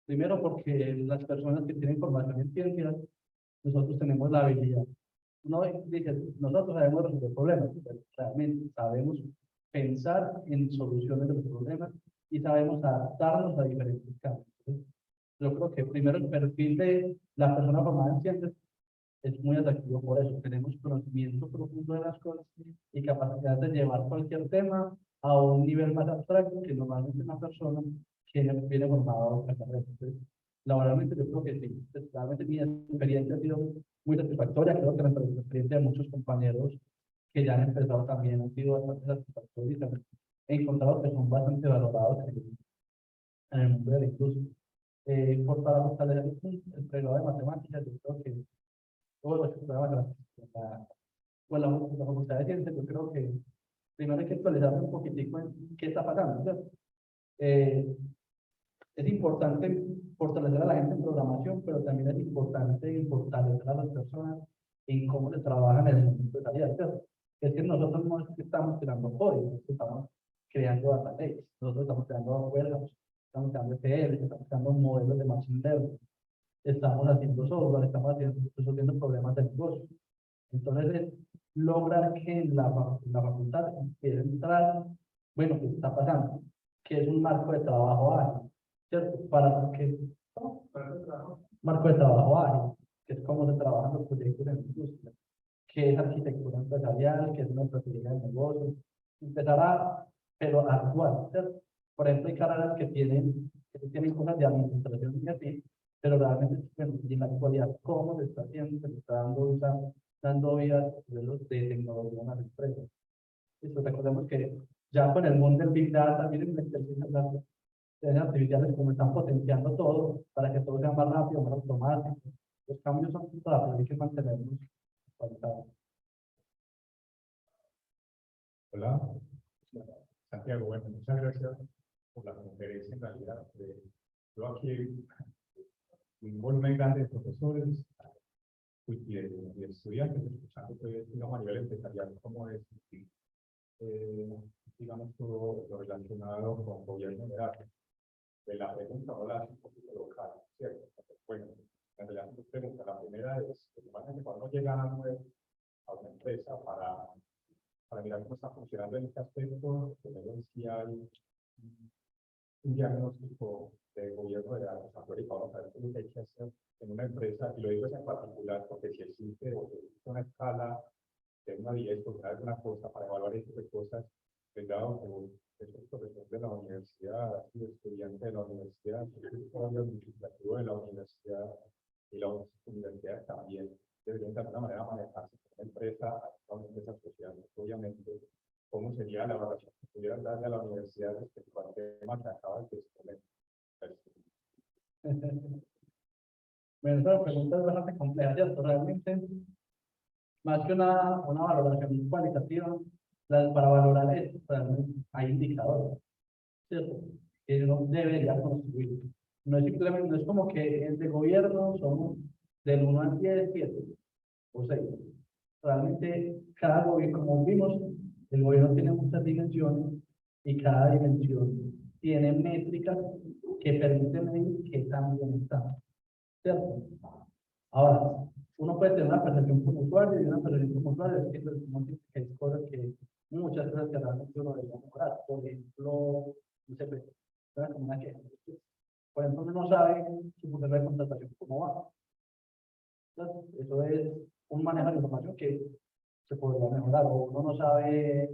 Primero porque las personas que tienen formación en ciencias, nosotros tenemos la habilidad. Uno dice, nosotros sabemos resolver problemas, pero realmente sabemos pensar en soluciones de los problemas y sabemos adaptarnos a diferentes cambios. Entonces, yo creo que primero el perfil de la persona formada en ciencias es muy atractivo por eso. Tenemos conocimiento profundo de las cosas y capacidad de llevar cualquier tema a un nivel más abstracto que normalmente una persona que viene formada a otra carrera. Entonces, laboralmente yo creo que sí. Realmente mi experiencia ha sido muy satisfactoria. Creo que la experiencia de muchos compañeros que ya han empezado también ha sido bastante satisfactoria y también he encontrado que son bastante valorados en el mundo de la industria. Para fortalecer el pregrado de matemáticas, yo creo que todos los programas la Facultad de Ciencias, yo creo que primero hay que actualizarse un poquitico en qué está pasando, ¿cierto? Es importante fortalecer a la gente en programación, pero también es importante fortalecer a las personas en cómo se trabaja en el mundo empresarial, ¿cierto? Es que nosotros no es que estamos creando códigos, estamos creando data lakes, nosotros estamos creando warehouse, estamos creando ETL, estamos creando modelos de machine learning, estamos haciendo software, estamos resolviendo problemas de negocio. Entonces, es lograr que en la facultad empiece a entrar, bueno, ¿qué está pasando? Que es un marco de trabajo ágil, ¿cierto? Para que, ¿no? Marco de trabajo ágil, que es cómo se trabajan los proyectos en la industria, que es arquitectura empresarial, que es una estrategia de negocio, empezar a, pero a actuar, ¿cierto? Por ejemplo, hay carreras que tienen cosas de administración y así, pero realmente, bueno, y en la actualidad, ¿cómo se está haciendo? Se está dando vida a modelos de tecnología en las empresas. Esto, recordemos que ya con el mundo del Big Data, miren la inteligencia artificiales como están potenciando todo para que todo sea más rápido, más automático. Los cambios son rápidos, hay que mantenerlos actualizados. Hola, Santiago, bueno, muchas gracias por la conferencia en realidad. Yo aquí un volumen grande de profesores y de estudiantes, escuchando pues, digamos, a nivel empresarial cómo es, digamos, todo lo relacionado con gobierno general. De la pregunta, hola, un poquito local, ¿cierto? Bueno, en realidad dos preguntas. La primera es, normalmente cuando llegan a una empresa para para mirar cómo está funcionando en este aspecto, primero si hay un diagnóstico de gobierno de datos América, vamos a ver qué es lo que hay que hacer en una empresa, y lo digo es en particular porque si existe o si existe una escala de 1 a 10, pues alguna cosa para evaluar este tipo de cosas, pues dado que es el profesor de la universidad, y estudiante de la universidad, es el administrativo de la universidad, y las universidades también deberían de alguna manera manejarse como una empresa, como una empresa social, obviamente. ¿Cómo sería la evaluación que pudieran darle a la universidad respecto al tema que acabas de exponer? Bueno, esa pregunta es bastante compleja, ¿cierto? Realmente, más que una valoración cualitativa, para valorar esto, realmente hay indicadores, ¿cierto? Que uno debería construir. No es simplemente, no es como que el de gobierno somos del 1 al 10, 7 o 6. Realmente, cada gobierno, como vimos, el gobierno tiene muchas dimensiones y cada dimensión tiene métricas que permiten medir qué tan bien está, ¿cierto? Ahora, uno puede tener una percepción como usuario y una percepción como usuario, es que hay cosas que, muchas cosas que realmente uno debería mejorar. Por ejemplo, no sé, pues, como una queja. Por ejemplo, uno no sabe su proceso de contratación cómo va. Entonces, eso es un manejo de información que se podría mejorar, o uno no sabe,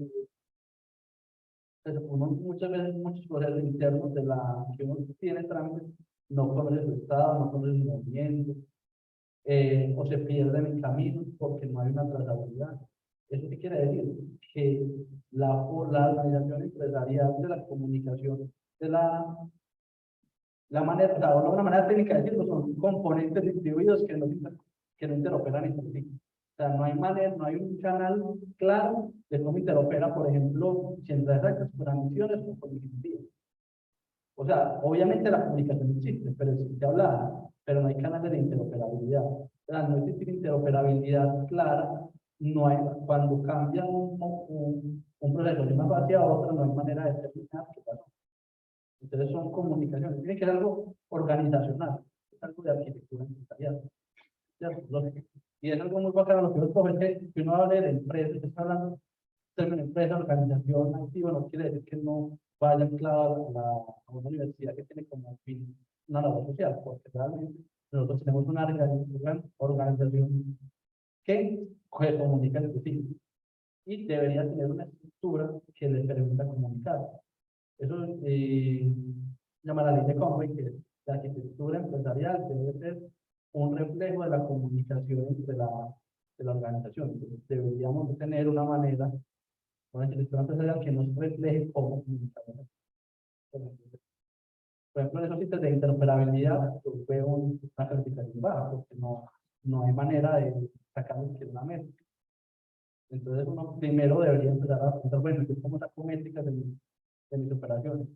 uno muchas veces, muchos procesos internos de la que uno tiene trámites, no conoce su estado, no conoce su movimiento, o se pierden en camino porque no hay una trazabilidad. ¿Eso qué quiere decir? Que la organización empresarial de la comunicación, de la manera, o sea, una manera técnica de decirlo, son componentes distribuidos que no interoperan entre sí. O sea, no hay manera, no hay un canal claro de cómo interopera, por ejemplo, ciencias exactas, transmisiones o cognitivas. O sea, obviamente la comunicación existe, pero existe hablada, pero no hay canales de interoperabilidad. O sea, no existe interoperabilidad clara, no hay, cuando cambia un proceso de una fase a otra, no hay manera de determinar qué pasó. Entonces son comunicaciones, tiene que ser algo organizacional, es algo de arquitectura empresarial. ¿Cierto? Y es algo muy bacano lo que vos coges, que uno hable de empresas, está hablando de una empresa, organización activa, no quiere decir que no vaya anclado a una universidad que tiene como fin una labor social, porque realmente nosotros tenemos una organización que comunica entre sí y debería tener una estructura que le permita comunicar. Eso llama la ley de Conway, que la arquitectura empresarial debe ser un reflejo de la comunicación entre de la organización. Entonces, deberíamos tener una manera, una arquitectura empresarial que nos refleje cómo comunicamos. Por ejemplo, en esos sitios de interoperabilidad, yo veo una calificación baja, porque no hay manera de sacar una métrica. Entonces, uno primero debería empezar a pensar, bueno, yo cómo saco métricas de mis operaciones.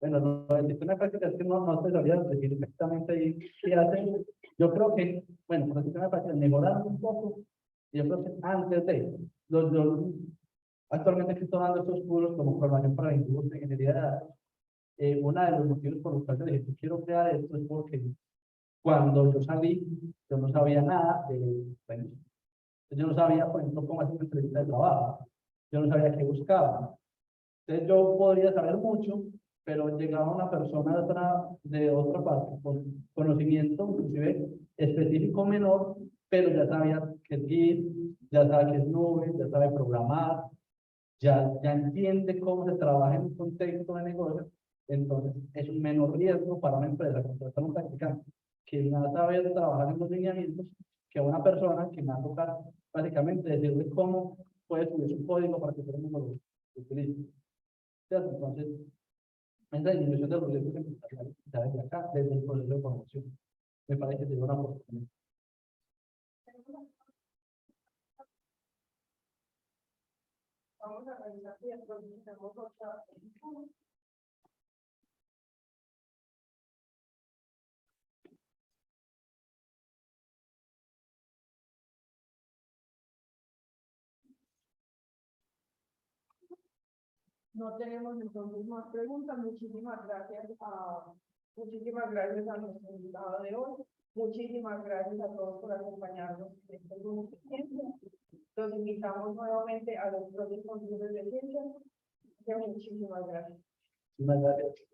Bueno, lo del sistema de práctica es que no te sabría decir exactamente ahí qué hacen. Yo creo que, bueno, con el sistema de práctica mejoraron un poco. Y yo creo que antes de, yo actualmente estoy tomando estos cursos como formación para la industria, ingeniería de datos. Uno de los motivos por los cuales dije que quiero crear esto es porque cuando yo salí, yo no sabía nada de, bueno, yo no sabía, por ejemplo, cómo hacer una entrevista de trabajo. Yo no sabía qué buscaba. Entonces yo podría saber mucho, pero llegaba una persona de otra parte con conocimiento, inclusive específico menor, pero ya sabía qué es Git, ya sabe qué es nube, ya sabe programar, ya entiende cómo se trabaja en un contexto de negocio. Entonces es un menor riesgo para una empresa contratar un practicante que no sabe trabajar en los lineamientos que una persona que me va a tocar básicamente decirle cómo puede subir su código para que todo el mundo lo utilice. Entonces, esa disminución de los riesgos empresariales desde acá, desde el proceso de formación, me parece que sería una oportunidad. Vamos a revisar si tenemos otra. No tenemos entonces más preguntas. Muchísimas gracias a Muchísimas gracias a nuestro invitado de hoy. Muchísimas gracias a todos por acompañarnos en este grupo de ciencia. Los invitamos nuevamente a los próximos grupos de ciencia. Muchísimas gracias. Muchas gracias.